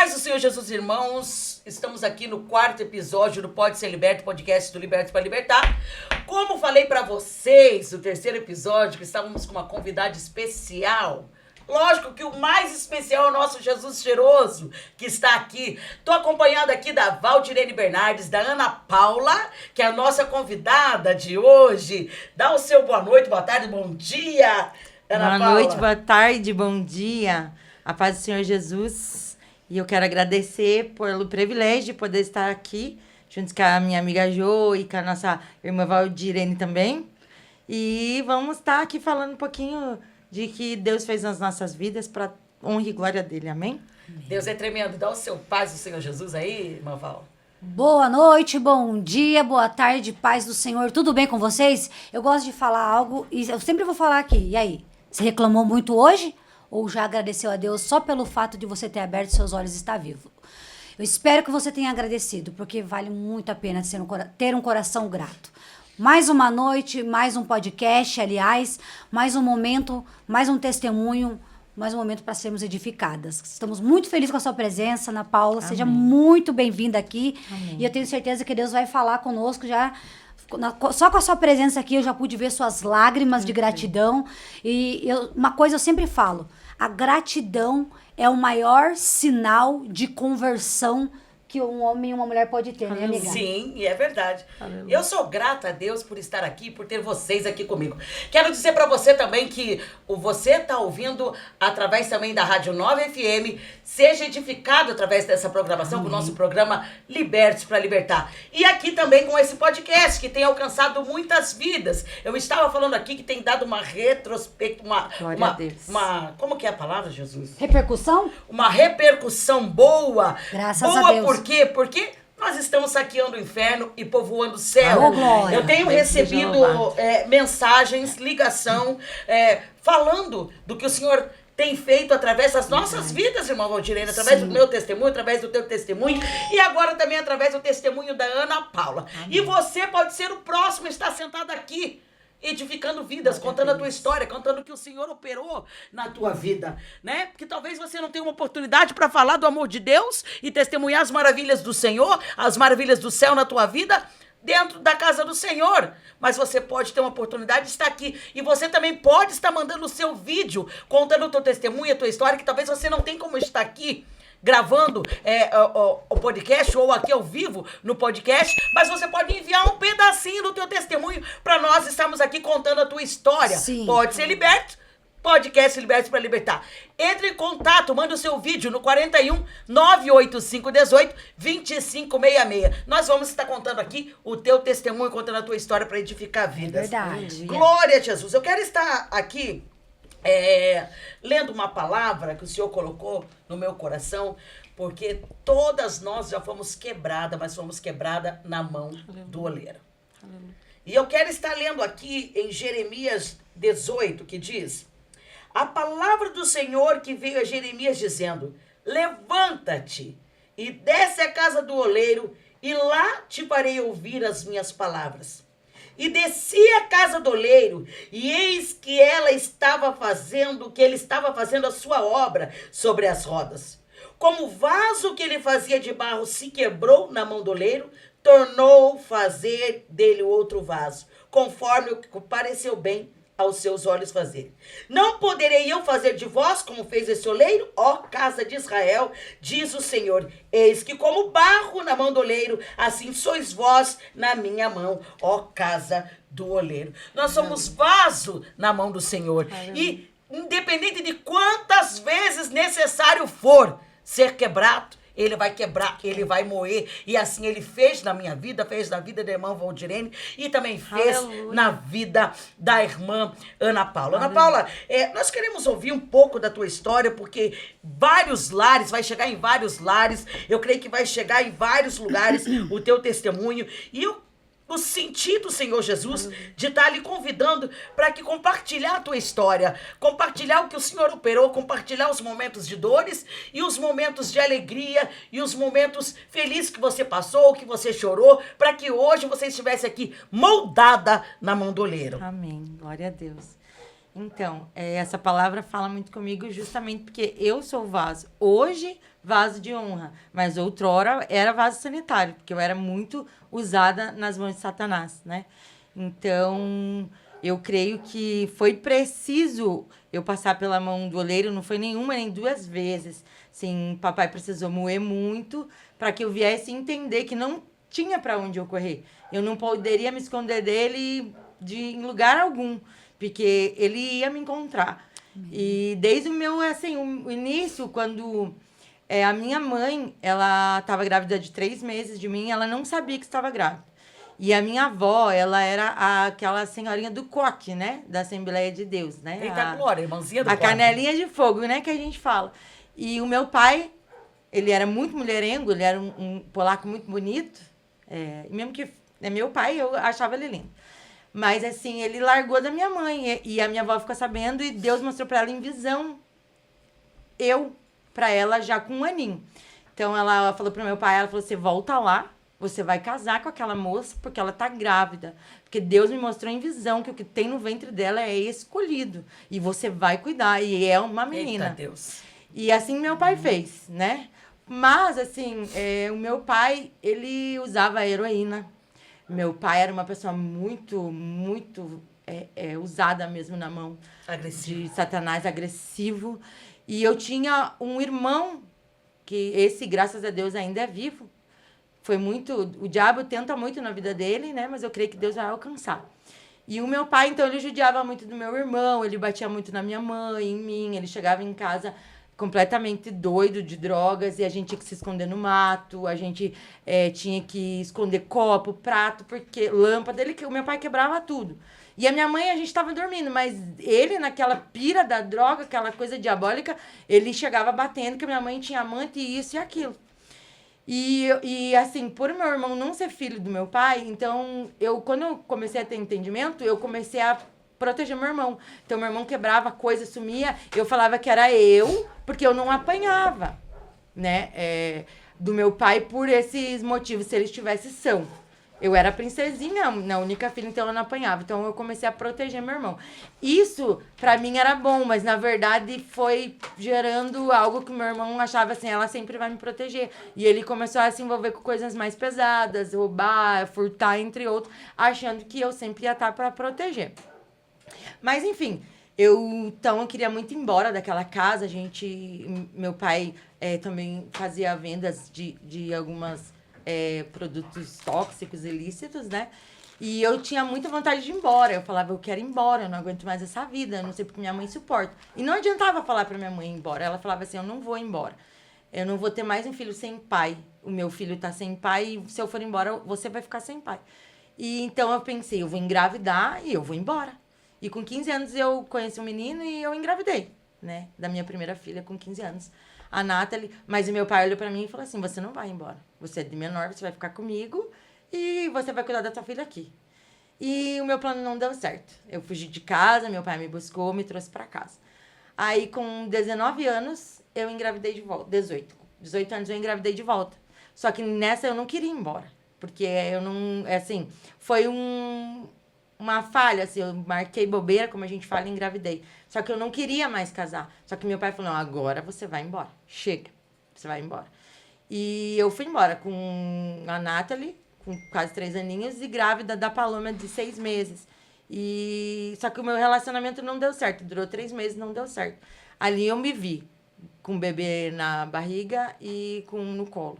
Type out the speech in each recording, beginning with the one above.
paz do Senhor Jesus, irmãos, estamos aqui no 4º episódio do Pode Ser Liberto, podcast do Libertos para Libertar. Como falei para vocês no 3º episódio, que estávamos com uma convidada especial. Lógico que o mais especial é o nosso Jesus cheiroso, que está aqui. Estou acompanhada aqui da Valdirene Bernardes, da Ana Paula, que é a nossa convidada de hoje. Dá o seu boa noite, boa tarde, bom dia, Ana Paula. Boa noite, boa tarde, bom dia. A paz do Senhor Jesus. E eu quero agradecer pelo privilégio de poder estar aqui, junto com a minha amiga Jo e com a nossa irmã Valdirene também. E vamos estar aqui falando um pouquinho de que Deus fez nas nossas vidas para honra e glória dele. Amém? Deus é tremendo. Dá o seu paz do Senhor Jesus aí, irmã Val. Boa noite, bom dia, boa tarde, paz do Senhor. Tudo bem com vocês? Eu gosto de falar algo e eu sempre vou falar aqui. E aí, você reclamou muito hoje? Ou já agradeceu a Deus só pelo fato de você ter aberto seus olhos e estar vivo? Eu espero que você tenha agradecido, porque vale muito a pena ter um coração grato. Mais uma noite, mais um podcast, aliás, mais um momento, mais um testemunho, mais um momento para sermos edificadas. Estamos muito felizes com a sua presença, Ana Paula. Amém. Seja muito bem-vinda aqui. Amém. E eu tenho certeza que Deus vai falar conosco já. Só com a sua presença aqui eu já pude ver suas lágrimas de gratidão. E uma coisa eu sempre falo: a gratidão é o maior sinal de conversão que um homem e uma mulher pode ter, né, amiga? Sim, e é verdade. Aleluia. Eu sou grata a Deus por estar aqui, por ter vocês aqui comigo. Quero dizer para você também que você tá ouvindo através também da Rádio 9 FM, seja edificado através dessa programação, com o nosso programa Libertos para Libertar. E aqui também com esse podcast, que tem alcançado muitas vidas. Eu estava falando aqui que tem dado uma retrospectiva, Glória a Deus. como que é a palavra, Jesus? Repercussão? Uma repercussão boa. Graças boa a Deus. Por quê? Porque nós estamos saqueando o inferno e povoando o céu. Oh, glória. Eu tenho Deus seja recebido louvado. mensagens, ligação, falando do que o Senhor tem feito através das nossas vidas, irmão Valdirene, através do meu testemunho, através do teu testemunho e agora também através do testemunho da Ana Paula. Amém. E você pode ser o próximo a estar sentado aqui, edificando vidas, contando a tua história, contando o que o Senhor operou na tua vida, né? Porque talvez você não tenha uma oportunidade para falar do amor de Deus e testemunhar as maravilhas do Senhor, as maravilhas do céu na tua vida, dentro da casa do Senhor. Mas você pode ter uma oportunidade de estar aqui. E você também pode estar mandando o seu vídeo, contando o teu testemunho, a tua história, que talvez você não tenha como estar aqui gravando o podcast ou aqui ao vivo no podcast, mas você pode enviar um pedacinho do teu testemunho para nós estarmos aqui contando a tua história. Sim. Pode ser liberto. Podcast Libertos para Libertar. Entre em contato, manda o seu vídeo no 41 985 18 2566. Nós vamos estar contando aqui o teu testemunho, contando a tua história para edificar vidas. Verdade. Glória a Jesus. Eu quero estar aqui lendo uma palavra que o Senhor colocou no meu coração, porque todas nós já fomos quebradas, mas fomos quebradas na mão do oleiro. E eu quero estar lendo aqui em Jeremias 18, que diz: a palavra do Senhor que veio a Jeremias dizendo: levanta-te e desce à casa do oleiro, e lá te farei ouvir as minhas palavras. E desci à casa do oleiro, e eis que ele estava fazendo a sua obra sobre as rodas. Como o vaso que ele fazia de barro se quebrou na mão do oleiro, tornou fazer dele outro vaso, conforme o que pareceu bem aos seus olhos fazer. Não poderei eu fazer de vós como fez esse oleiro, ó casa de Israel, diz o Senhor. Eis que como barro na mão do oleiro, assim sois vós na minha mão, ó casa do oleiro. Nós somos vaso na mão do Senhor. E independente de quantas vezes necessário for ser quebrado, ele vai quebrar, ele vai moer. E assim ele fez na minha vida, fez na vida da irmã Valdirene e também fez na vida da irmã Ana Paula. Ana Paula, nós queremos ouvir um pouco da tua história, porque vários lares, vai chegar em vários lares, eu creio que vai chegar em vários lugares o teu testemunho. E eu no sentido, Senhor Jesus, de estar lhe convidando para que compartilhar a tua história, compartilhar o que o Senhor operou, compartilhar os momentos de dores e os momentos de alegria e os momentos felizes que você passou, que você chorou, para que hoje você estivesse aqui moldada na mão do oleiro. Amém. Glória a Deus. Então, essa palavra fala muito comigo justamente porque eu sou vaso. Hoje, vaso de honra. Mas outrora era vaso sanitário, porque eu era muito usada nas mãos de Satanás, né? Então, eu creio que foi preciso eu passar pela mão do oleiro, não foi nenhuma nem duas vezes. Sim, papai precisou moer muito para que eu viesse entender que não tinha para onde eu correr. Eu não poderia me esconder dele em lugar algum, porque ele ia me encontrar. E desde o meu, assim, o início, quando a minha mãe, ela estava grávida de 3 meses de mim, ela não sabia que estava grávida. E a minha avó, ela era aquela senhorinha do coque, né? Da Assembleia de Deus, né? Eita glória, irmãzinha do A coque. canelinha de fogo, né? Que a gente fala. E o meu pai, ele era muito mulherengo, ele era um polaco muito bonito. E mesmo que é meu pai, eu achava ele lindo. Mas, assim, ele largou da minha mãe. E a minha avó ficou sabendo e Deus mostrou pra ela em visão. Pra ela já com 1 aninho. Então, ela falou pro meu pai, ela falou, você volta lá, você vai casar com aquela moça porque ela tá grávida. Porque Deus me mostrou em visão que o que tem no ventre dela é escolhido. E você vai cuidar. E é uma menina. Eita Deus. E assim meu pai fez, né? Mas, assim, o meu pai, ele usava heroína. Meu pai era uma pessoa muito, muito usada mesmo na mão. Agressivo. De Satanás, agressivo. E eu tinha um irmão, que esse, graças a Deus, ainda é vivo. Foi muito... O diabo tenta muito na vida dele, né? Mas eu creio que Deus vai alcançar. E o meu pai, então, ele judiava muito do meu irmão, ele batia muito na minha mãe, em mim. Ele chegava em casa completamente doido de drogas e a gente tinha que se esconder no mato, a gente tinha que esconder copo, prato, porque lâmpada, o meu pai quebrava tudo. E a minha mãe, a gente estava dormindo, mas ele, naquela pira da droga, aquela coisa diabólica, ele chegava batendo que a minha mãe tinha amante e isso e aquilo. E assim, por meu irmão não ser filho do meu pai, então, quando eu comecei a ter entendimento, eu comecei a proteger meu irmão. Então, meu irmão quebrava coisa, sumia, eu falava que era eu, porque eu não apanhava, né, do meu pai por esses motivos, se ele estivesse são. Eu era princesinha, a única filha, então eu não apanhava. Então, eu comecei a proteger meu irmão. Isso, pra mim, era bom, mas, na verdade, foi gerando algo que meu irmão achava assim, ela sempre vai me proteger. E ele começou a se envolver com coisas mais pesadas, roubar, furtar, entre outros, achando que eu sempre ia estar pra proteger. Mas, enfim, então, eu queria muito ir embora daquela casa. Meu pai também fazia vendas de algumas produtos tóxicos, ilícitos, né? E eu tinha muita vontade de ir embora. Eu falava, eu quero ir embora, eu não aguento mais essa vida, eu não sei porque minha mãe suporta. E não adiantava falar pra minha mãe ir embora. Ela falava assim, eu não vou embora. Eu não vou ter mais um filho sem pai. O meu filho tá sem pai e se eu for embora, você vai ficar sem pai. E então eu pensei, eu vou engravidar e eu vou embora. E com 15 anos eu conheci um menino e eu engravidei, né? Da minha primeira filha com 15 anos. A Nathalie, mas o meu pai olhou pra mim e falou assim, você não vai embora. Você é de menor, você vai ficar comigo e você vai cuidar da tua filha aqui. E o meu plano não deu certo. Eu fugi de casa, meu pai me buscou, me trouxe pra casa. Aí com 19 anos, eu engravidei de volta. 18 anos eu engravidei de volta. Só que nessa eu não queria ir embora. Porque eu não, assim, foi uma falha, assim, eu marquei bobeira, como a gente fala, e engravidei. Só que eu não queria mais casar. Só que meu pai falou, não, agora você vai embora. Chega, você vai embora. E eu fui embora com a Nathalie, com quase 3 aninhos, e grávida da Paloma de 6 meses. Só que o meu relacionamento não deu certo. Durou 3 meses, não deu certo. Ali eu me vi com o bebê na barriga e no colo.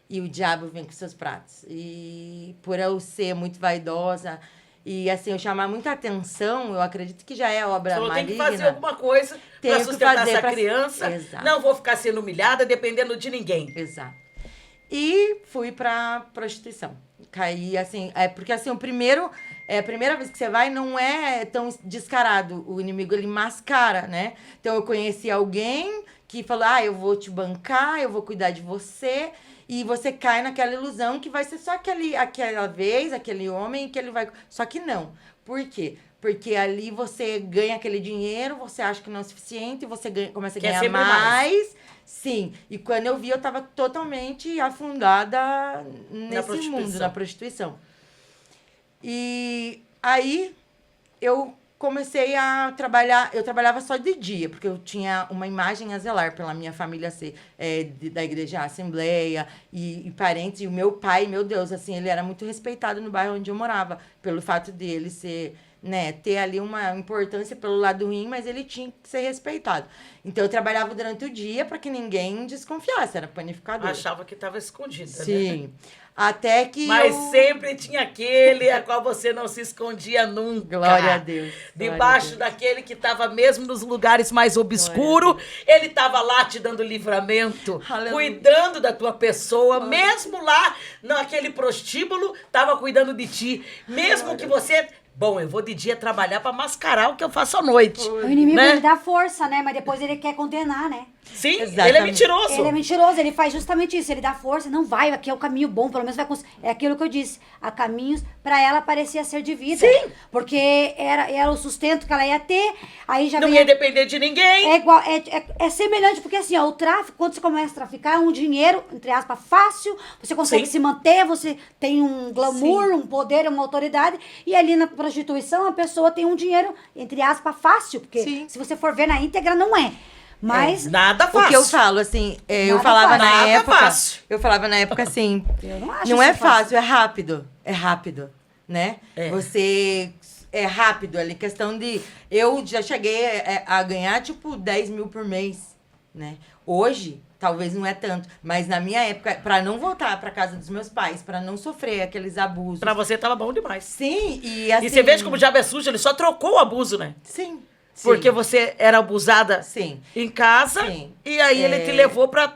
E o diabo vem com seus pratos. E por eu ser muito vaidosa... E, assim, eu chamar muita atenção, eu acredito que já é obra maligna. Tem que fazer alguma coisa para sustentar essa criança. Exato. Não vou ficar sendo humilhada dependendo de ninguém. Exato. E fui pra prostituição. Caí, assim... porque, assim, a primeira vez que você vai, não é tão descarado. O inimigo, ele mascara, né? Então, eu conheci alguém que falou, eu vou te bancar, eu vou cuidar de você... E você cai naquela ilusão que vai ser só aquela vez, aquele homem, que ele vai... Só que não. Por quê? Porque ali você ganha aquele dinheiro, você acha que não é suficiente, você começa a ganhar mais. Sim. E quando eu vi, eu estava totalmente afundada nesse mundo, na prostituição. E aí, eu comecei a trabalhar, eu trabalhava só de dia, porque eu tinha uma imagem a zelar pela minha família ser da igreja Assembleia e parentes, e o meu pai, meu Deus, assim, ele era muito respeitado no bairro onde eu morava, pelo fato dele ser, né, ter ali uma importância pelo lado ruim, mas ele tinha que ser respeitado. Então eu trabalhava durante o dia para que ninguém desconfiasse, era panificador. Achava que estava escondida, né? Sim. Até que Mas sempre tinha aquele a qual você não se escondia nunca. Glória a Deus. Debaixo daquele que estava mesmo nos lugares mais obscuros, ele estava lá te dando livramento, Aleluia. cuidando da tua pessoa, mesmo lá naquele prostíbulo, estava cuidando de ti. Mesmo que você... Bom, eu vou de dia trabalhar para mascarar o que eu faço à noite. O inimigo, né? ele dá força, né? Mas depois ele quer condenar, né? Sim, Exatamente. ele é mentiroso. Ele é mentiroso, ele faz justamente isso, ele dá força, não vai, aqui é o caminho bom, pelo menos vai conseguir. É aquilo que eu disse, há caminhos, pra ela parecia ser de vida. Sim. Porque era o sustento que ela ia ter, aí já Não vem ia depender de ninguém. É igual, é semelhante, porque assim, ó, o tráfico, quando você começa a traficar, é um dinheiro, entre aspas, fácil, você consegue Sim. se manter, você tem um glamour, um poder, uma autoridade, e ali na prostituição a pessoa tem um dinheiro, entre aspas, fácil, porque Sim. se você for ver na íntegra, não é. Mas Nada fácil. O que eu falo, assim, eu Nada falava fácil. na Nada época. fácil. Eu falava na época assim. eu não acho Não é isso fácil, é rápido. É rápido, né? É. Você. É rápido ali, questão de. Eu já cheguei a ganhar, tipo, 10 mil por mês, né? Hoje, talvez não é tanto. Mas na minha época, pra não voltar pra casa dos meus pais, pra não sofrer aqueles abusos. Pra você tava bom demais. Sim, e assim. E você veja como o diabo é sujo, ele só trocou o abuso, né? Sim. Porque você era abusada Sim. em casa Sim. e aí ele te levou pra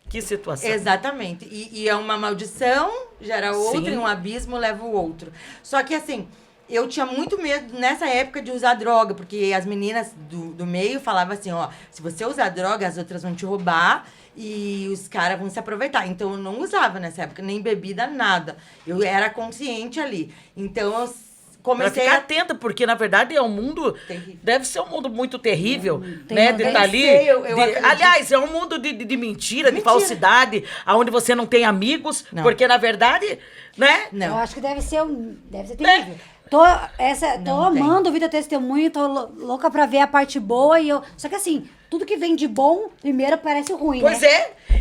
que situação? Exatamente. E é uma maldição, gera outra, Sim. e um abismo leva o outro. Só que assim, eu tinha muito medo nessa época de usar droga, porque as meninas do meio falavam assim, ó, se você usar droga, as outras vão te roubar e os caras vão se aproveitar. Então eu não usava nessa época, nem bebida, nada. Eu era consciente ali. Então eu Pra comecei ficar a... atenta, porque na verdade é um mundo. Terrível. Deve ser um mundo muito terrível, Tem né? um- De deve estar ali. ser, eu acredito. Aliás, é um mundo de mentira, de Mentira. falsidade, onde você não tem amigos, Não. porque na verdade, né? Eu Não. acho que deve ser terrível. Tô Não amando ouvir teu testemunho, tô louca pra ver a parte boa e eu. Só que assim, tudo que vem de bom, primeiro parece ruim, Pois né?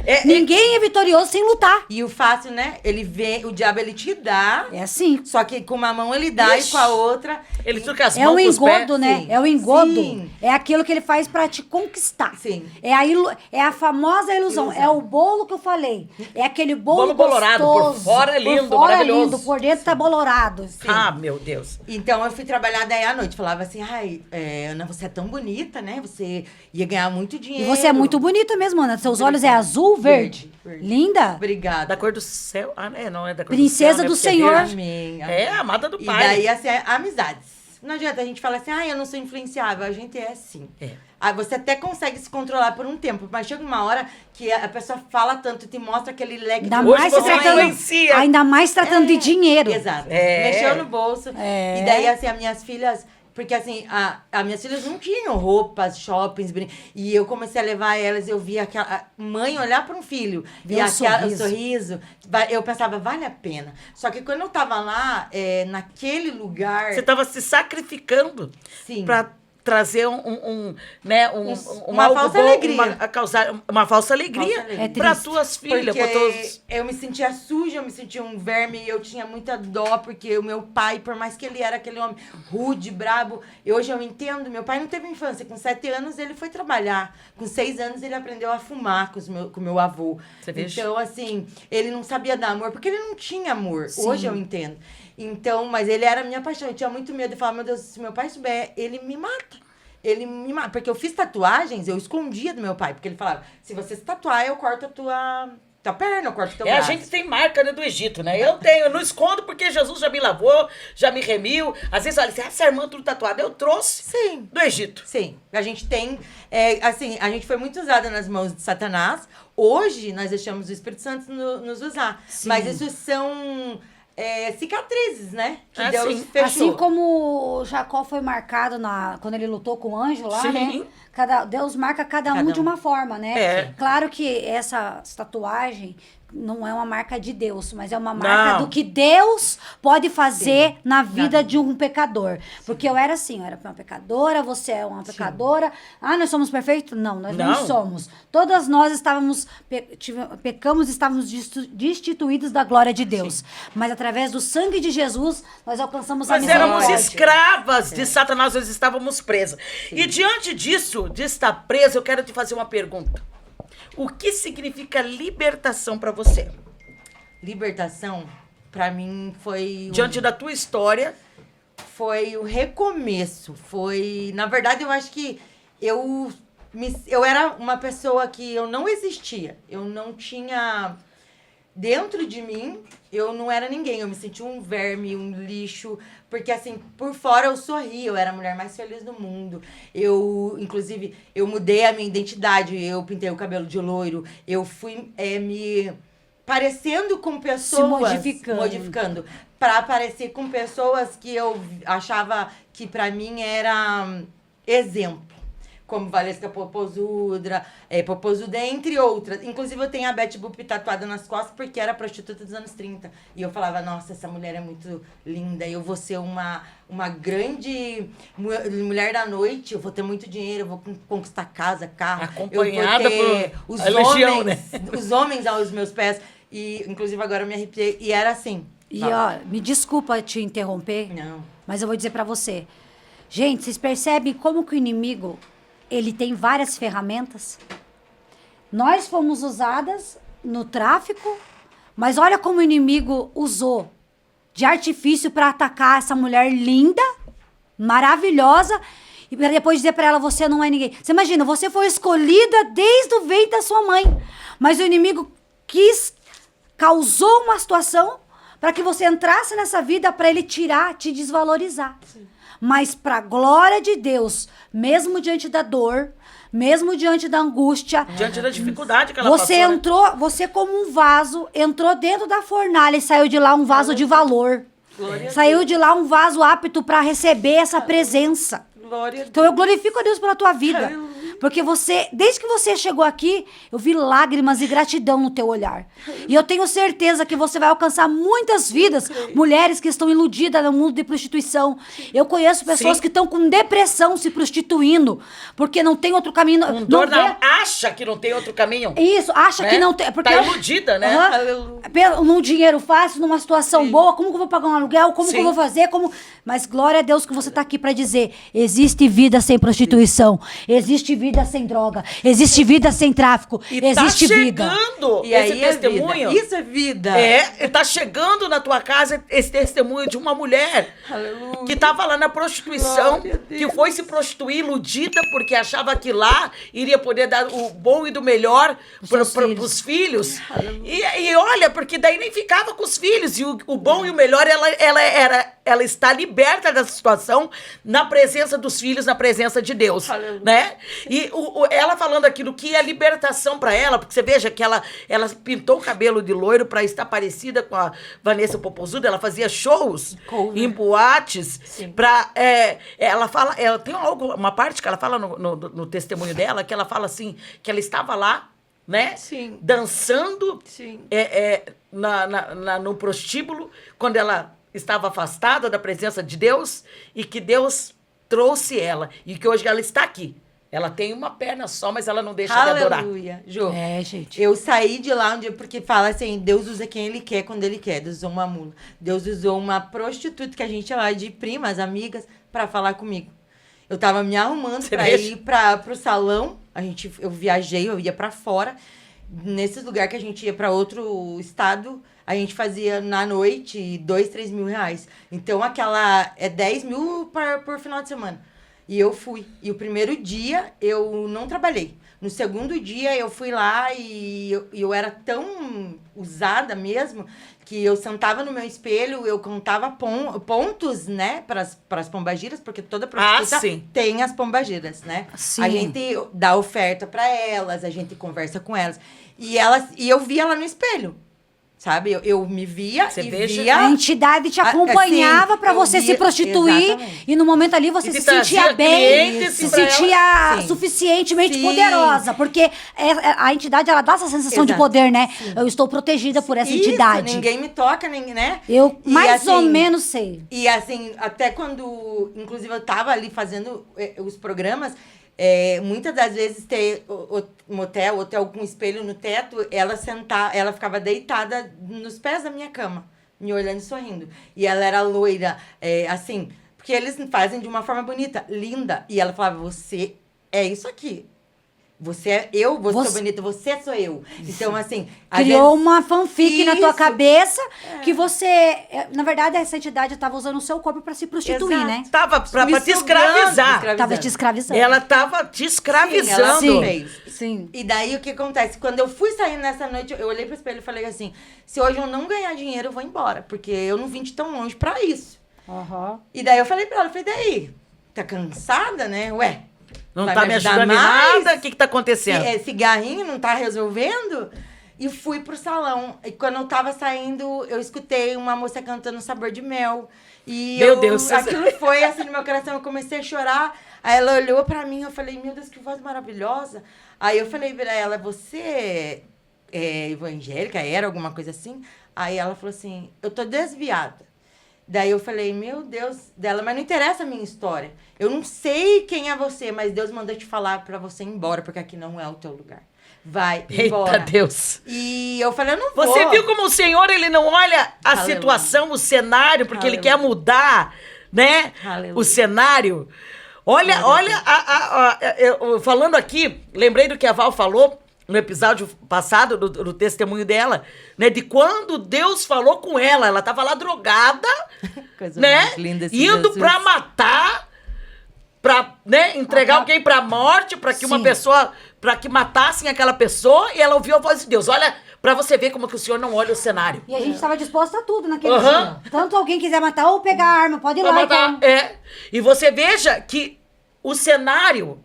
é. Ninguém é vitorioso sem lutar. E o fácil, né? Ele vê, o diabo ele te dá, É assim. só que com uma mão ele dá Ixi. e com a outra... Ele troca as É mãos o com os pés. engodo, né? sim. É o engodo. Sim. É aquilo que ele faz pra te conquistar. Sim. É a famosa ilusão. É o bolo que eu falei. É aquele bolo Bolo bolorado, por gostoso. fora é lindo, por fora maravilhoso. É lindo, por dentro tá bolorado. Ah, meu Deus. Então, eu fui trabalhar daí à noite. Falava assim, ai, Ana, você é tão bonita, né? Você ia ganhar muito E dinheiro. você é muito bonita mesmo, Ana. Seus olhos é azul, verde. Verde. Linda. Obrigada. Da cor do céu. Ah, não é da cor Princesa do do céu, né? Senhor. Porque Amém. É amada do E pai. daí, assim, amizades. Não adianta a gente falar assim, eu não sou influenciável. A gente é assim. É. Aí você até consegue se controlar por um tempo, mas chega uma hora que a pessoa fala tanto, te mostra aquele leque Ainda de Hoje mais, você tratando, influencia. ainda mais tratando de dinheiro. Exato. É. Mexeu no bolso. É. E daí, assim, as minhas filhas... Porque, assim, as minhas filhas não tinham roupas, shoppings, e eu comecei a levar elas, eu via aquela mãe olhar para um filho, Ver e o aquele sorriso. sorriso, eu pensava, vale a pena. Só que quando eu tava lá, naquele lugar... Você estava se sacrificando Sim. para trazer Uma algo falsa bom, alegria. causar uma falsa alegria Falsa alegria. É para triste. tuas filhas, Porque para todos. eu me sentia suja, eu me sentia um verme, e eu tinha muita dó, porque o meu pai, por mais que ele era aquele homem rude, brabo, hoje eu entendo, meu pai não teve infância, com 7 anos ele foi trabalhar, com 6 anos ele aprendeu a fumar com meu avô. Você vê? Então, assim, ele não sabia dar amor, porque ele não tinha amor, Sim. hoje eu entendo. Então, mas ele era a minha paixão, eu tinha muito medo de falar, meu Deus, se meu pai souber, ele me mata. Ele me mata, porque eu fiz tatuagens, eu escondia do meu pai, porque ele falava, se você se tatuar, eu corto a tua perna, eu corto o teu A braço. gente tem marca, né, do Egito, né? Eu não escondo porque Jesus já me lavou, já me remiu. Às vezes, olha, essa irmã tudo tatuada, eu trouxe Sim. do Egito. Sim, a gente tem, assim, a gente foi muito usada nas mãos de Satanás. Hoje, nós deixamos o Espírito Santo nos usar. Sim. Mas isso são cicatrizes, né? Que Ah, Deus sim. fechou. Assim como Jacó foi marcado quando ele lutou com o anjo lá, Sim. né? Deus marca cada Cada um de um. uma forma, né? É. Claro que essa tatuagem não é uma marca de Deus, mas é uma marca Não. do que Deus pode fazer na vida vida. de um pecador. Porque eu era assim, eu era uma pecadora, você é uma pecadora. Ah, nós somos perfeitos? Não, nós não Não. somos. Todas nós pecamos e estávamos destituídos da glória de Deus. Mas através do sangue de Jesus, nós alcançamos a Nós éramos misericórdia. escravas de Satanás, nós estávamos presas. E diante disso, de estar presa, eu quero te fazer uma pergunta. O que significa libertação para você? Libertação, pra mim, Diante da tua história, foi o recomeço. Foi, na verdade, eu acho que eu era uma pessoa que eu não existia. Eu não tinha dentro de mim, eu não era ninguém. Eu me sentia um verme, um lixo, porque assim, por fora eu sorria, eu era a mulher mais feliz do mundo. Inclusive, eu mudei a minha identidade, eu pintei o cabelo de loiro, eu fui me parecendo com pessoas... modificando. Pra parecer com pessoas que eu achava que pra mim era exemplo. Como Valesca Popozuda, entre outras. Inclusive, eu tenho a Betty Boop tatuada nas costas porque era prostituta dos anos 30. E eu falava, nossa, essa mulher é muito linda. Eu vou ser uma grande mulher da noite. Eu vou ter muito dinheiro, eu vou conquistar casa, carro. Acompanhada eu vou ter por a legião, né? Os homens aos meus pés. E, inclusive, agora eu me arrepiei. E era assim. E ó, me desculpa te interromper, Não. mas eu vou dizer pra você. Gente, vocês percebem como que o inimigo, ele tem várias ferramentas? Nós fomos usadas no tráfico, mas olha como o inimigo usou de artifício para atacar essa mulher linda, maravilhosa, e pra depois dizer pra ela, você não é ninguém. Você imagina, você foi escolhida desde o ventre da sua mãe, mas o inimigo causou uma situação para que você entrasse nessa vida para ele te desvalorizar. Sim. Mas para a glória de Deus, mesmo diante da dor, mesmo diante da angústia, diante da dificuldade que ela você passou, entrou, né? Você como um vaso, entrou dentro da fornalha e saiu de lá um vaso de valor. Saiu de lá um vaso apto para receber essa presença. Então eu glorifico a Deus pela tua vida. Porque desde que você chegou aqui, eu vi lágrimas e gratidão no teu olhar. E eu tenho certeza que você vai alcançar muitas vidas, mulheres que estão iludidas no mundo de prostituição. Eu conheço pessoas que estão com depressão se prostituindo, porque não tem outro caminho. Acha que não tem outro caminho. Isso, acha que não tem. Porque tá iludida, né? Num dinheiro fácil, numa situação boa, como que eu vou pagar um aluguel? Como que eu vou fazer? Mas glória a Deus que você está aqui para dizer, existe vida sem prostituição, existe vida sem droga, existe vida sem tráfico, existe vida. E esse testemunho. Isso é vida. Tá chegando na tua casa esse testemunho de uma mulher que estava lá na prostituição, que foi se prostituir iludida porque achava que lá iria poder dar o bom e do melhor para os filhos. E olha, porque daí nem ficava com os filhos. E o bom e o melhor, ela está liberta dessa situação na presença dos filhos, na presença de Deus, né? E ela falando aqui do que é libertação para ela, porque você veja que ela pintou o cabelo de loiro para estar parecida com a Vanessa Popozuda, ela fazia shows em boates para ela tem uma parte que ela fala no testemunho dela, que ela fala assim, que ela estava lá, né? Sim. Dançando no prostíbulo, quando ela estava afastada da presença de Deus e que Deus trouxe ela e que hoje ela está aqui. Ela tem uma perna só, mas ela não deixa de adorar. Aleluia. Jô, gente. Eu saí de lá porque fala assim, Deus usa quem Ele quer, quando Ele quer. Deus usou uma mula. Deus usou uma prostituta, que a gente chama de primas, amigas, pra falar comigo. Eu tava me arrumando pra ir pro salão. Eu viajei, eu ia pra fora. Nesse lugar que a gente ia pra outro estado, a gente fazia na noite 2, 3 mil reais. Então, 10 mil por final de semana. E eu fui. E o primeiro dia, eu não trabalhei. No segundo dia, eu fui lá e eu era tão usada mesmo que eu sentava no meu espelho, eu contava pontos, né, para as pombagiras, porque toda prostituta tem as pombagiras, né? Sim. A gente dá oferta para elas, a gente conversa com elas. E eu vi ela no espelho. sabe? Eu me via Você e veja- via... A entidade te acompanhava assim, pra eu você se via- prostituir exatamente. e no momento ali você E se te trazia sentia bem, clientes se pra ela. sentia Sim. suficientemente Sim. poderosa, porque a entidade ela dá essa sensação de Exato. poder, né? Sim. Eu estou protegida por essa Isso, entidade. ninguém me toca, né? Eu E, mais ou assim, menos sei. E assim, até quando, inclusive, eu tava ali fazendo os programas, muitas das vezes ter um hotel com espelho no teto, ela ficava deitada nos pés da minha cama, me olhando e sorrindo. E ela era loira, assim, porque eles fazem de uma forma bonita, linda. E ela falava, você é isso aqui. Você é eu, você Você- sou bonita, você sou eu. Então, assim... às Criou vezes- uma fanfic na tua Isso. cabeça que você... Na verdade, essa entidade estava usando o seu corpo pra se prostituir, Exato. né? Tava pra Me te sugando, escravizar. Tava te escravizando. Ela tava te escravizando. Ela Sim. fez. Sim. E daí, o que acontece? Quando eu fui sair nessa noite, eu olhei pro espelho e falei assim, se hoje eu não ganhar dinheiro, eu vou embora. Porque eu não vim de tão longe pra isso. Aham. E daí, eu falei pra ela, daí? Tá cansada, né? Ué, Não vai tá me ajudar ajudando em mais? nada? O que tá acontecendo? Cigarrinho não tá resolvendo? E fui pro salão. E quando eu tava saindo, eu escutei uma moça cantando Sabor de Mel. E Meu Deus. aquilo foi assim no meu coração, eu comecei a chorar. Aí ela olhou pra mim, eu falei, meu Deus, que voz maravilhosa. Aí eu falei pra ela, você é evangélica? Era alguma coisa assim? Aí ela falou assim, eu tô desviada. Daí eu falei, meu Deus, dela, mas não interessa a minha história. Eu não sei quem é você, mas Deus mandou te falar pra você ir embora, porque aqui não é o teu lugar. Vai embora. Eita Deus. E eu falei, eu não vou. Você viu como o Senhor, ele não olha a Aleluia. situação, o cenário, porque ele Aleluia. quer mudar, né? Aleluia. O cenário. Olha, eu falando aqui, lembrei do que a Val falou no episódio passado, do testemunho dela, né? De quando Deus falou com ela. Ela tava lá drogada, Coisa né? mais linda esse Indo Jesus. pra matar, pra, né, entregar alguém pra morte, pra que uma Sim. pessoa, pra que matassem aquela pessoa, e ela ouviu a voz de Deus. Olha, pra você ver como que o Senhor não olha o cenário. E a gente estava disposta a tudo naquele Aham. dia. Tanto alguém quiser matar ou pegar a arma, pode ir Pra lá. matar, Então. E você veja que o cenário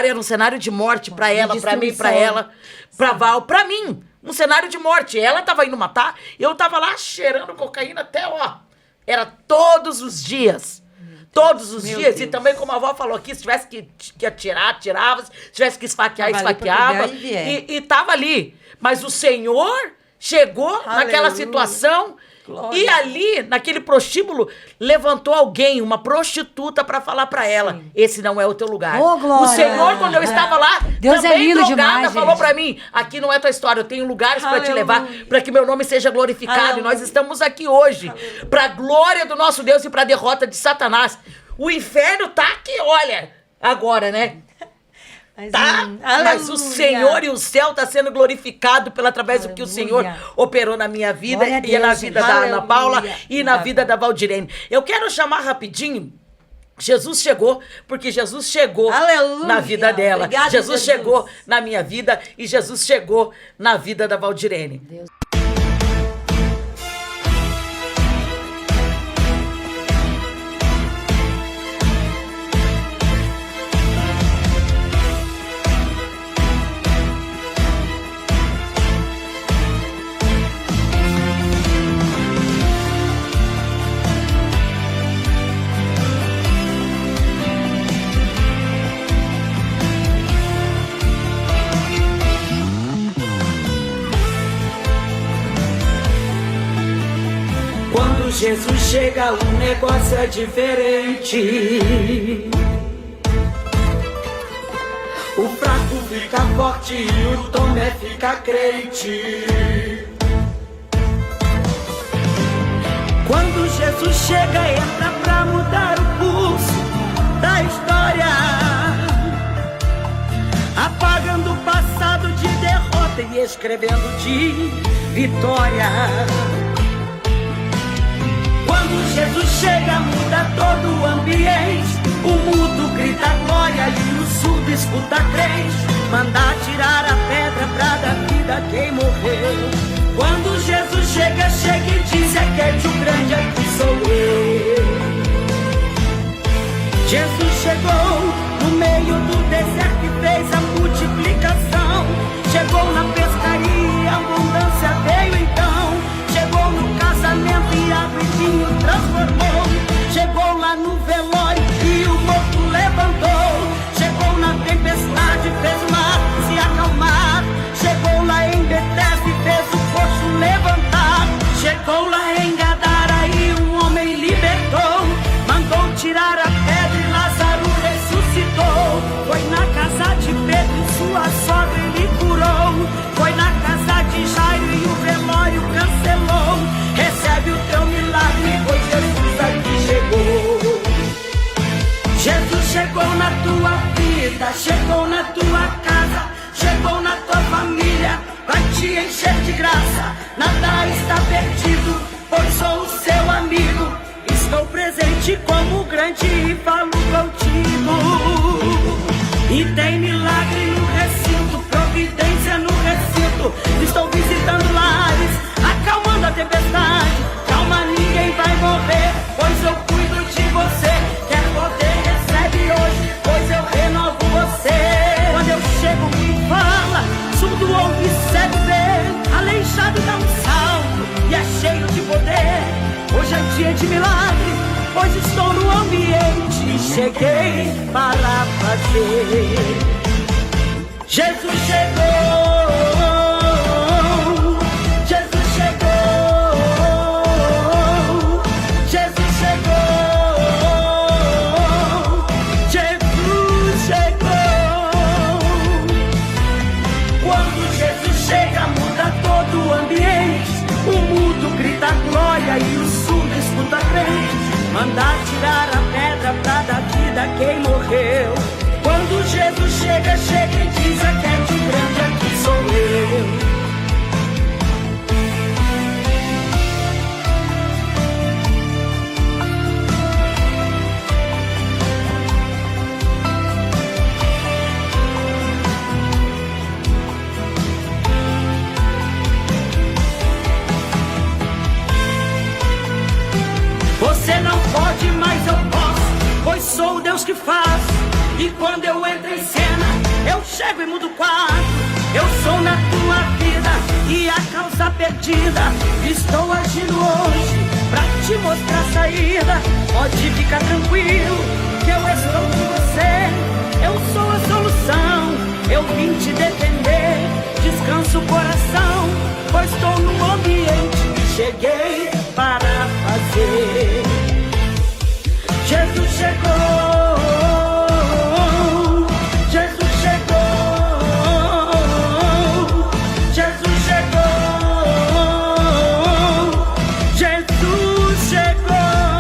era um cenário de morte pra ela, pra mim, pra destruição. ela, pra Val, pra mim. Um cenário de morte. Ela tava indo matar, eu tava lá cheirando cocaína até, ó. Era todos os dias. Todos os Meu dias. E Deus. também, como a avó falou aqui, se tivesse que atirar, atirava. Se tivesse que esfaquear, Tava ali pra esfaqueava. pegar e vier. E tava ali. Mas o Senhor chegou naquela Aleluia. situação. Glória. E ali, naquele prostíbulo, levantou alguém, uma prostituta, pra falar pra ela: esse não é o teu lugar. Ô, glória. O Senhor, quando eu estava lá, Deus é também lindo drogada, demais, falou gente. pra mim: aqui não é tua história, eu tenho lugares pra te Aleluia. levar, pra que meu nome seja glorificado. Aleluia. E nós estamos aqui hoje, pra glória do nosso Deus e pra derrota de Satanás. O inferno tá aqui, olha, agora, né? Mas, Tá, mas o aleluia. Senhor e o céu tá sendo glorificado através do que o Senhor Aleluia. operou na minha vida Glória a e na Deus, vida gente. da Ana Aleluia. Paula e na Da vida da Valdirene. Eu quero chamar rapidinho. Jesus chegou, porque Jesus chegou Aleluia. na vida dela. Obrigada, Jesus Jesus. chegou na minha vida e Jesus chegou na vida da Valdirene. Quando Jesus chega, o negócio é diferente. O fraco fica forte e o Tomé fica crente. Quando Jesus chega, entra pra mudar o curso da história, apagando o passado de derrota e escrevendo de vitória. Quando Jesus chega, muda todo o ambiente. O mudo grita glória e o surdo escuta crente. Manda tirar a pedra pra dar vida a quem morreu. Quando Jesus chega, chega e diz: aquele o grande aqui sou eu. Jesus chegou no meio do deserto e fez a multiplicação. Chegou na pescaria, a abundância veio então. frente e falo contigo. E tem milagre no recinto, providência no recinto. Estou visitando lares, acalmando a tempestade. Calma, ninguém vai morrer, pois eu cuido de você. Quer poder, recebe hoje, pois eu renovo você. Quando eu chego, me fala, surdo ouve, cego vê. Aleijado dá um salto e é cheio de poder. Hoje é dia de milagre, pois estou no ambiente e cheguei para fazer. Jesus chegou, Jesus chegou, Jesus chegou, Jesus chegou. Quando Jesus chega, muda todo o ambiente. O mudo grita glória e o surdo escuta crente. Mandar tirar a pedra pra dar vida a quem morreu. Quando Jesus chega, chega e diz: aqui é de grande, aqui sou eu. Você não pode, mas eu posso, pois sou o Deus que faz. E quando eu entro em cena, eu chego e mudo o quadro. Eu sou na tua vida e a causa perdida. Estou agindo hoje pra te mostrar a saída. Pode ficar tranquilo que eu estou com você. Eu sou a solução, eu vim te defender. Descansa o coração, pois estou no ambiente e cheguei para fazer. Jesus chegou, Jesus chegou, Jesus chegou, Jesus chegou.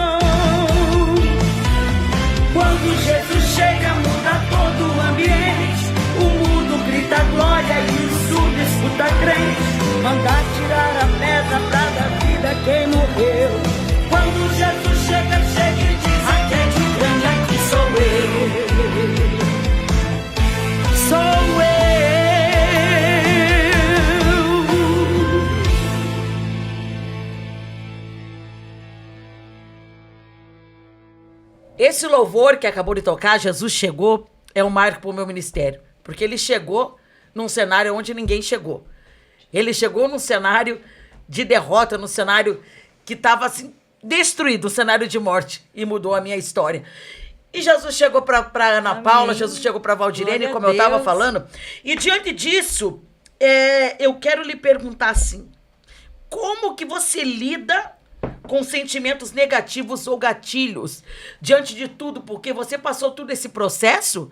Quando Jesus chega, muda todo o ambiente. O mundo grita glória e o surdo escuta crente. Mandar tirar a pedra pra dar vida a quem morreu. Quando Jesus chega, chega e diz: aqui é de grande, aqui sou eu. Sou eu. Esse louvor que acabou de tocar, Jesus chegou, é um marco para o meu ministério. Porque ele chegou num cenário onde ninguém chegou. Ele chegou num cenário de derrota, num cenário que estava assim, destruído, um cenário de morte. E mudou a minha história. E Jesus chegou para Ana Amém. Paula, Jesus chegou para Valdirene, Glória como a eu estava Deus. falando. E diante disso, eu quero lhe perguntar assim, como que você lida com sentimentos negativos ou gatilhos diante de tudo, porque você passou todo esse processo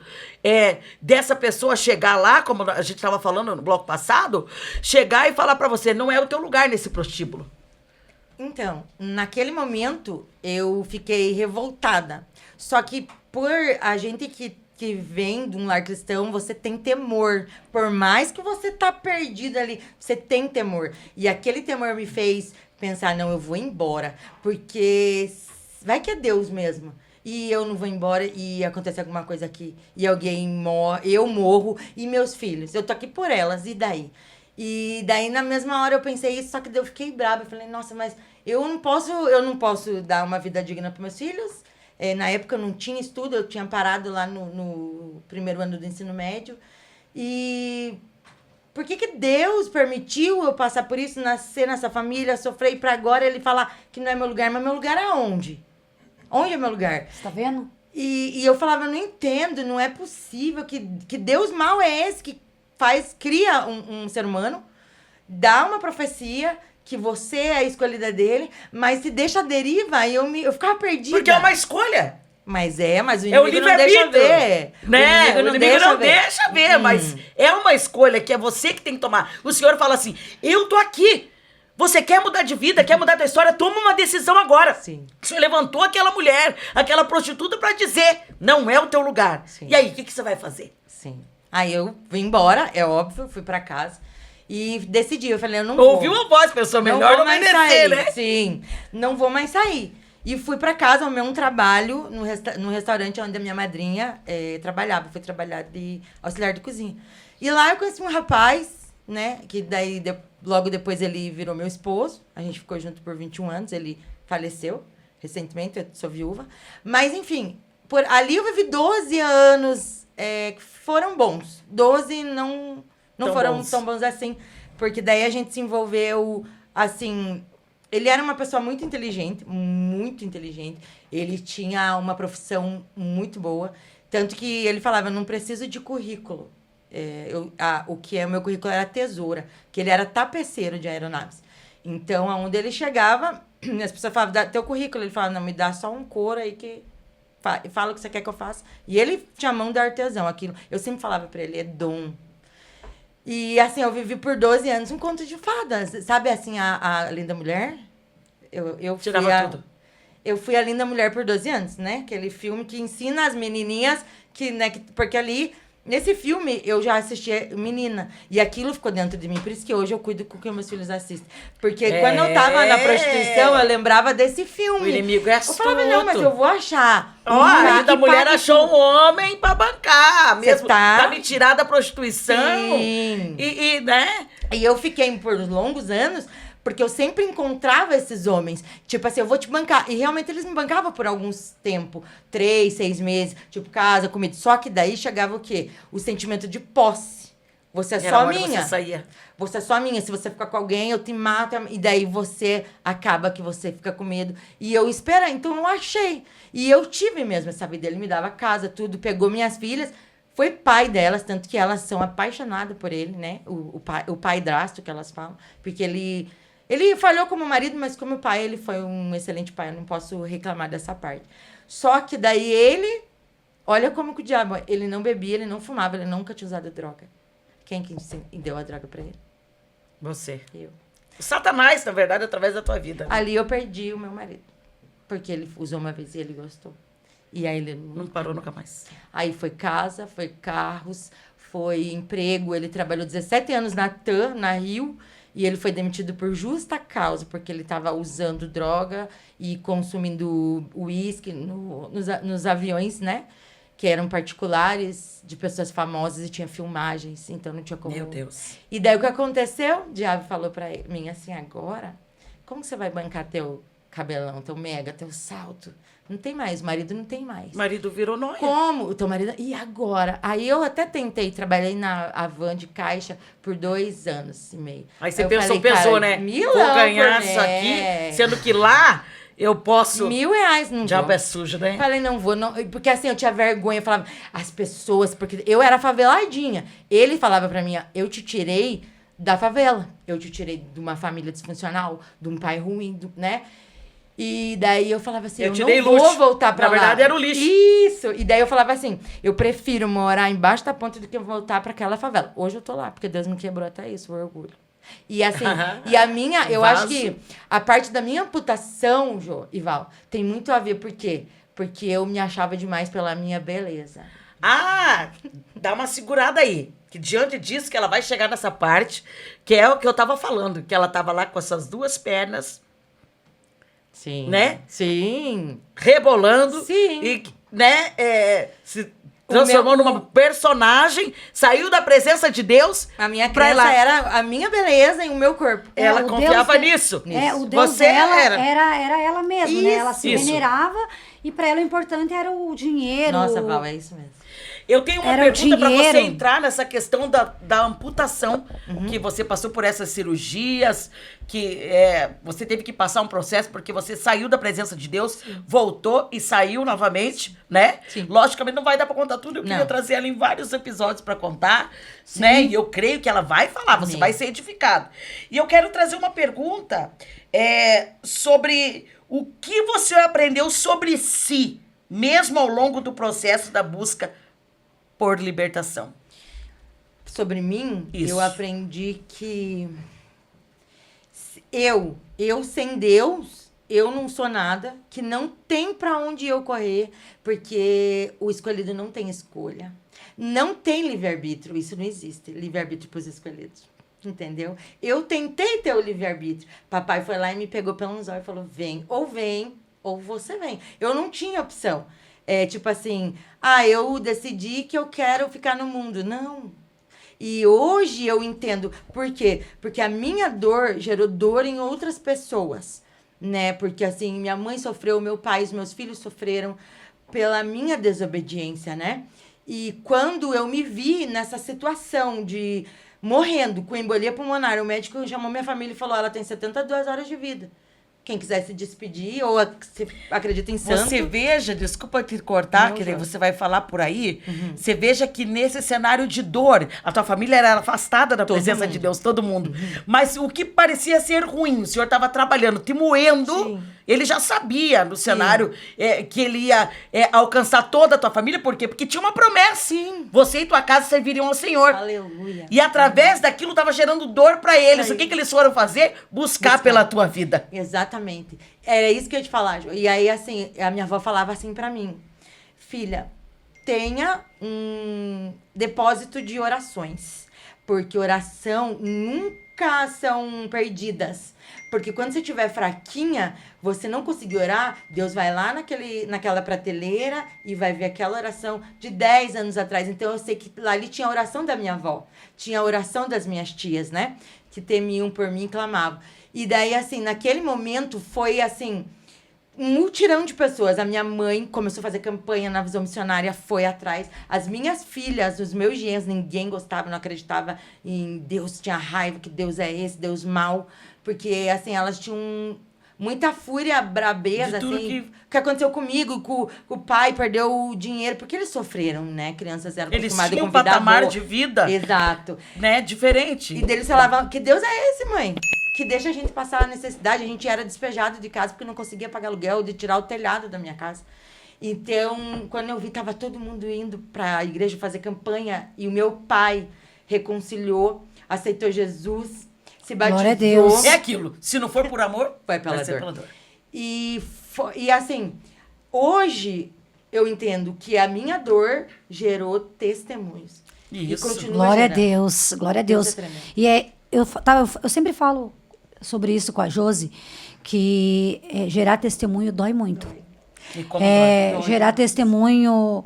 dessa pessoa chegar lá, como a gente estava falando no bloco passado, chegar e falar para você, não é o teu lugar nesse prostíbulo. Então, naquele momento, eu fiquei revoltada. Só que por a gente que vem de um lar cristão, você tem temor. Por mais que você tá perdido ali, você tem temor. E aquele temor me fez pensar, não, eu vou embora. Porque vai que é Deus mesmo. E eu não vou embora e acontece alguma coisa aqui. E alguém morre, eu morro e meus filhos. Eu tô aqui por elas, e daí? E daí, na mesma hora, eu pensei isso, só que daí eu fiquei brava. Eu falei, nossa, mas eu não posso dar uma vida digna para meus filhos. Na época eu não tinha estudo, eu tinha parado lá no primeiro ano do ensino médio. E por que Deus permitiu eu passar por isso, nascer nessa família, sofrer, e pra agora ele falar que não é meu lugar? Mas meu lugar é onde? Onde é meu lugar? Você tá vendo? E eu falava, eu não entendo, não é possível que Deus mau é esse que cria um ser humano, dá uma profecia que você é a escolhida dele, mas se deixa a deriva, e eu ficava perdida. Porque é uma escolha. Mas o É o inimigo não deixa livre-arbítrio. ver. Né? O inimigo não deixa ver, Hum. mas é uma escolha que é você que tem que tomar. O Senhor fala assim, eu tô aqui. Você quer mudar de vida, quer mudar da história, toma uma decisão agora. Sim. O Senhor levantou aquela mulher, aquela prostituta pra dizer, não é o teu lugar. Sim. E aí, o que você vai fazer? Sim. Aí eu vim embora, é óbvio, fui pra casa. E decidi, eu falei, eu não vou. Ouviu a voz, pessoa, melhor vou não mais obedecer, sair. né? Sim, não vou mais sair. E fui pra casa, arrumei um trabalho no restaurante onde a minha madrinha trabalhava. Fui trabalhar de auxiliar de cozinha. E lá eu conheci um rapaz, né? Que daí, logo depois, ele virou meu esposo. A gente ficou junto por 21 anos. Ele faleceu recentemente, eu sou viúva. Mas, enfim, ali eu vivi 12 anos que foram bons. 12 não foram tão bons assim. Porque daí a gente se envolveu, assim... Ele era uma pessoa muito inteligente. Ele tinha uma profissão muito boa. Tanto que ele falava, não preciso de currículo. O que é o meu currículo era tesoura. Que ele era tapeceiro de aeronaves. Então, aonde ele chegava, as pessoas falavam, dá teu currículo. Ele falava, não, me dá só um couro aí que... Fala o que você quer que eu faça. E ele tinha a mão de artesão. Aquilo. Eu sempre falava pra ele, é dom. E, assim, eu vivi por 12 anos um conto de fadas. Sabe, assim, a Linda Mulher? Eu Tirava tudo. Eu fui a Linda Mulher por 12 anos, né? Aquele filme que ensina as menininhas porque ali, nesse filme, eu já assisti menina. E aquilo ficou dentro de mim. Por isso que hoje eu cuido com o que meus filhos assistem. Porque quando eu tava na prostituição, eu lembrava desse filme. O inimigo é astuto. Eu falava, não, mas eu vou achar. A Linda Mulher achou um homem pra bancar. Mesmo pra me tirar da prostituição. Sim. E, né? E eu fiquei por longos anos... Porque eu sempre encontrava esses homens. Tipo assim, eu vou te bancar. E realmente eles me bancavam por alguns tempo. 3, 6 meses. Tipo, casa, comida. Só que daí chegava o quê? O sentimento de posse. Você é só minha. Você saía. Você é só minha. Se você ficar com alguém, eu te mato. E daí você acaba que você fica com medo. E eu esperei. Então eu achei. E eu tive mesmo essa vida. Ele me dava casa, tudo. Pegou minhas filhas. Foi pai delas. Tanto que elas são apaixonadas por ele, né? O padrasto que elas falam. Porque ele falhou como marido, mas como pai, ele foi um excelente pai. Eu não posso reclamar dessa parte. Só que daí ele... Olha como que o diabo... Ele não bebia, ele não fumava, ele nunca tinha usado droga. Quem que deu a droga pra ele? Você. Eu. Satanás, na verdade, através da tua vida. Né? Ali eu perdi o meu marido. Porque ele usou uma vez e ele gostou. E aí ele... Não parou nunca mais. Aí foi casa, foi carros, foi emprego. Ele trabalhou 17 anos na TAM, na Rio... E ele foi demitido por justa causa, porque ele estava usando droga e consumindo uísque nos aviões, né? Que eram particulares, de pessoas famosas e tinha filmagens, então não tinha como... Meu Deus. E daí o que aconteceu? O diabo falou pra mim assim, agora, como você vai bancar teu cabelão, teu mega, teu salto? Não tem mais, o marido não tem mais. O marido virou nóia. Como? O teu marido... E agora? Aí eu até tentei, trabalhei na Avan de caixa por 2 anos e meio. Aí você pensou, né? Milão vou ganhar isso aqui, sendo que lá eu posso... R$1.000, não Diabo vou. é sujo, né? Falei, não vou, não. Porque assim, eu tinha vergonha, eu falava, as pessoas, porque eu era faveladinha. Ele falava pra mim, eu te tirei da favela. Eu te tirei de uma família disfuncional, de um pai ruim, né? E daí eu falava assim, eu não vou voltar pra lá. Na verdade, era o lixo. Isso. E daí eu falava assim, eu prefiro morar embaixo da ponte do que voltar pra aquela favela. Hoje eu tô lá, porque Deus me quebrou até isso, o orgulho. E assim, e a minha, eu acho que a parte da minha amputação, Jô e Val, tem muito a ver, por quê? Porque eu me achava demais pela minha beleza. Ah, dá uma segurada aí. Que diante disso que ela vai chegar nessa parte, que é o que eu tava falando, que ela tava lá com essas 2 pernas... Sim. Né? Sim. Rebolando. Sim. E, né, se transformou numa personagem, saiu da presença de Deus. A minha crença era a minha beleza e o meu corpo. Ela o confiava Deus nisso. o Deus Você dela era ela mesma, Isso, né? Ela se isso. venerava e pra ela o importante era o dinheiro. Nossa, Val, é isso mesmo. Eu tenho uma Era o pergunta pra você dinheiro. entrar nessa questão da amputação, que você passou por essas cirurgias, que você teve que passar um processo porque você saiu da presença de Deus, voltou e saiu novamente, né? Sim. Logicamente não vai dar pra contar tudo, eu queria trazer ela em vários episódios pra contar, né? E eu creio que ela vai falar, você vai ser edificado. E eu quero trazer uma pergunta sobre o que você aprendeu sobre si, mesmo ao longo do processo da busca por libertação. Sobre mim, Isso. eu aprendi que eu sem Deus, eu não sou nada, que não tem pra onde eu correr, porque o escolhido não tem escolha. Não tem livre-arbítrio, isso não existe, livre-arbítrio pros escolhidos. Entendeu? Eu tentei ter o livre-arbítrio. Papai foi lá e me pegou pelos olhos e falou, vem ou você vem. Eu não tinha opção. Tipo assim, eu decidi que eu quero ficar no mundo. Não. E hoje eu entendo. Por quê? Porque a minha dor gerou dor em outras pessoas, né? Porque assim, minha mãe sofreu, meu pai, os meus filhos sofreram pela minha desobediência, né? E quando eu me vi nessa situação de morrendo com embolia pulmonar, o médico chamou minha família e falou, ela tem 72 horas de vida. Quem quiser se despedir ou se acredita em santo. Você veja, desculpa te cortar, Não, que daí João. você vai falar por aí. Você veja que nesse cenário de dor, a tua família era afastada da presença de Deus, todo mundo. Mas o que parecia ser ruim, o senhor estava trabalhando, te moendo. Sim. Ele já sabia no cenário que ele ia alcançar toda a tua família. Por quê? Porque tinha uma promessa. Sim. Você e tua casa serviriam ao Senhor. Aleluia. E através daquilo estava gerando dor para eles. O que eles foram fazer? Buscar pela tua vida. Exatamente. Era isso que eu ia te falar, Jo. E aí, assim, a minha avó falava assim pra mim. Filha, tenha um depósito de orações. Porque oração nunca são perdidas. Porque quando você estiver fraquinha, você não conseguir orar, Deus vai lá naquela prateleira e vai ver aquela oração de 10 anos atrás. Então, eu sei que lá ali tinha a oração da minha avó. Tinha a oração das minhas tias, né? Que temiam por mim e clamavam. E daí, assim, naquele momento, foi, assim, um mutirão de pessoas. A minha mãe começou a fazer campanha na Visão Missionária, foi atrás. As minhas filhas, os meus genros, ninguém gostava, não acreditava em Deus, tinha raiva que Deus é esse, Deus mau. Porque, assim, elas tinham muita fúria, brabeza, De tudo assim. Que aconteceu comigo, com o pai, perdeu o dinheiro. Porque eles sofreram, né? Crianças eram Eles acostumadas tinham com um vida patamar boa. de vida, Exato. né, diferente. E deles falavam, que Deus é esse, mãe? Que deixa a gente passar a necessidade. A gente era despejado de casa porque não conseguia pagar aluguel, de tirar o telhado da minha casa. Então, quando eu vi, tava todo mundo indo pra igreja fazer campanha. E o meu pai reconciliou, aceitou Jesus, se batizou. Glória a Deus. É aquilo. Se não for por amor, Vai pela ser dor. pela dor. E assim, hoje eu entendo que a minha dor gerou testemunhos. Isso. E continua Glória a gerando. Deus, glória a Deus. Deus é tremendo. E eu sempre falo sobre isso com a Josi, que gerar testemunho dói muito. E como dói. Gerar testemunho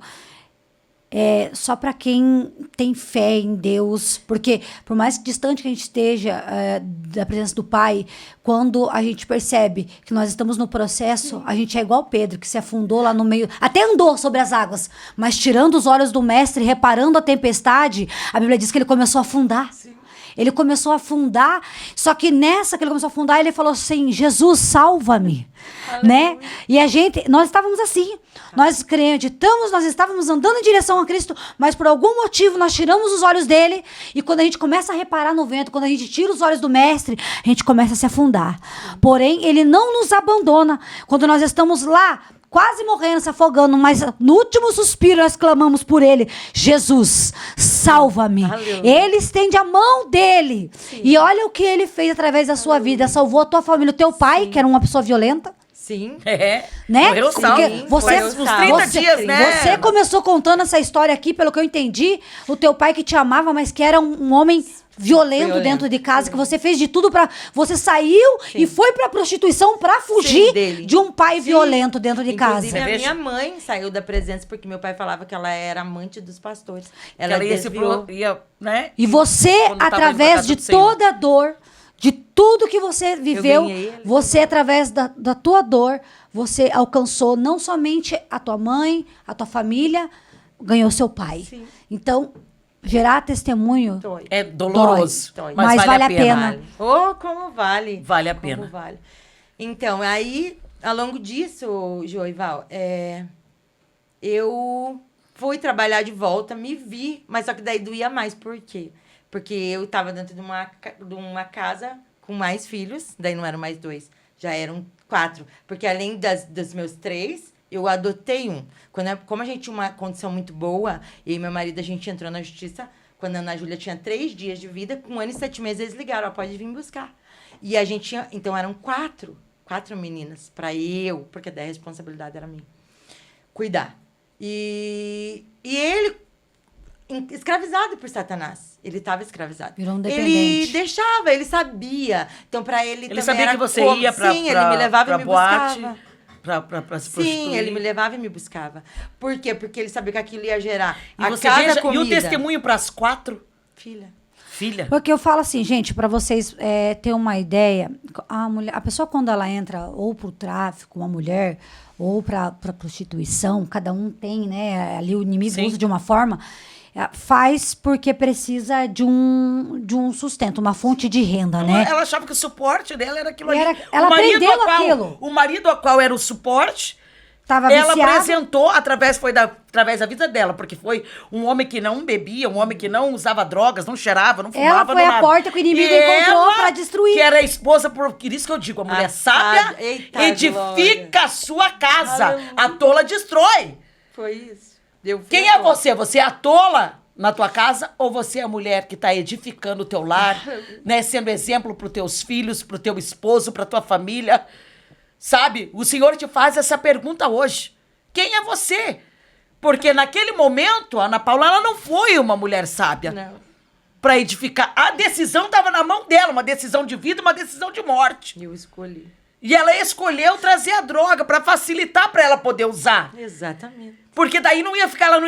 só para quem tem fé em Deus, porque por mais distante que a gente esteja da presença do Pai, quando a gente percebe que nós estamos no processo, a gente é igual Pedro, que se afundou lá no meio, até andou sobre as águas, mas tirando os olhos do mestre, reparando a tempestade, a Bíblia diz que ele começou a afundar. Sim. Ele começou a afundar, só que nessa que ele começou a afundar, ele falou assim, Jesus, salva-me, né? E nós estávamos assim, nós acreditamos, nós estávamos andando em direção a Cristo, mas por algum motivo nós tiramos os olhos dele, e quando a gente começa a reparar no vento, quando a gente tira os olhos do mestre, a gente começa a se afundar. Porém, ele não nos abandona, quando nós estamos lá, quase morrendo, se afogando, mas no último suspiro nós clamamos por ele. Jesus, salva-me. Ele estende a mão dele. Sim. E olha o que ele fez através da sua vida. Salvou a tua família, o teu pai, que era uma pessoa violenta. Sim. Né? Morreu Porque salvo. você, Uns 30 dias, né? Você começou contando essa história aqui, pelo que eu entendi. O teu pai que te amava, mas que era um homem violento dentro de casa, que você fez de tudo pra... Você saiu e foi pra prostituição pra fugir de um pai violento dentro de casa. Inclusive, a minha mãe saiu da presença porque meu pai falava que ela era amante dos pastores. Ela ia desviou. né? E você, Quando tava indo pra através casa de do Senhor. toda a dor, de tudo que você viveu, ganhei ele. você, através da tua dor, você alcançou não somente a tua mãe, a tua família, ganhou seu pai. Sim. Então, gerar testemunho Dói. É doloroso, Dói. Mas vale a pena. Vale. Oh, como vale. Vale a Como pena. vale. Então, aí, ao longo disso, Joival, eu fui trabalhar de volta, me vi, mas só que daí doía mais. Por quê? Porque eu estava dentro de uma casa com mais filhos, daí não eram mais 2, já eram 4. Porque além dos meus 3, eu adotei um. Como a gente tinha uma condição muito boa, eu e meu marido, a gente entrou na justiça, quando a Ana Júlia tinha 3 dias de vida, com 1 ano e 7 meses, eles ligaram, pode vir buscar. E a gente tinha, então eram 4 meninas, para eu, porque daí a responsabilidade era minha, cuidar. E ele, escravizado por Satanás, ele estava escravizado. Virou um Ele dependente. deixava, ele sabia. Então, para ele também sabia era que você como- ia pra- Sim, pra- ele me levava pra e me boate. buscava. pra se prostituir. Sim, ele me levava e me buscava. Por quê? Porque ele sabia que aquilo ia gerar E a você casa, veja, comida. e o testemunho pras 4? Filha. Filha. Porque eu falo assim, gente, para vocês terem uma ideia, a pessoa quando ela entra ou pro tráfico, uma mulher, ou pra prostituição, cada um tem, né? Ali o inimigo Sim. usa de uma forma, faz porque precisa de um sustento, uma fonte de renda, né? Ela achava que o suporte dela era aquilo E ali. ela aprendeu aquilo. O marido a qual era o suporte, Tava ela viciado. apresentou através da vida dela, porque foi um homem que não bebia, um homem que não usava drogas, não cheirava, não fumava, Ela foi não a nada. porta que o inimigo E encontrou ela, pra destruir. que era a esposa, por isso que eu digo, a mulher sábia Eita, edifica glória. a sua casa, Aleluia. a tola destrói. Foi isso. Deu Quem é você? Você é a tola na tua casa ou você é a mulher que está edificando o teu lar, né, sendo exemplo para os teus filhos, para o teu esposo, para tua família? Sabe? O Senhor te faz essa pergunta hoje. Quem é você? Porque naquele momento, a Ana Paula, ela não foi uma mulher sábia Não. para edificar. A decisão estava na mão dela, uma decisão de vida, uma decisão de morte. Eu escolhi. E ela escolheu trazer a droga para facilitar para ela poder usar. Exatamente. Porque daí não ia ficar, ela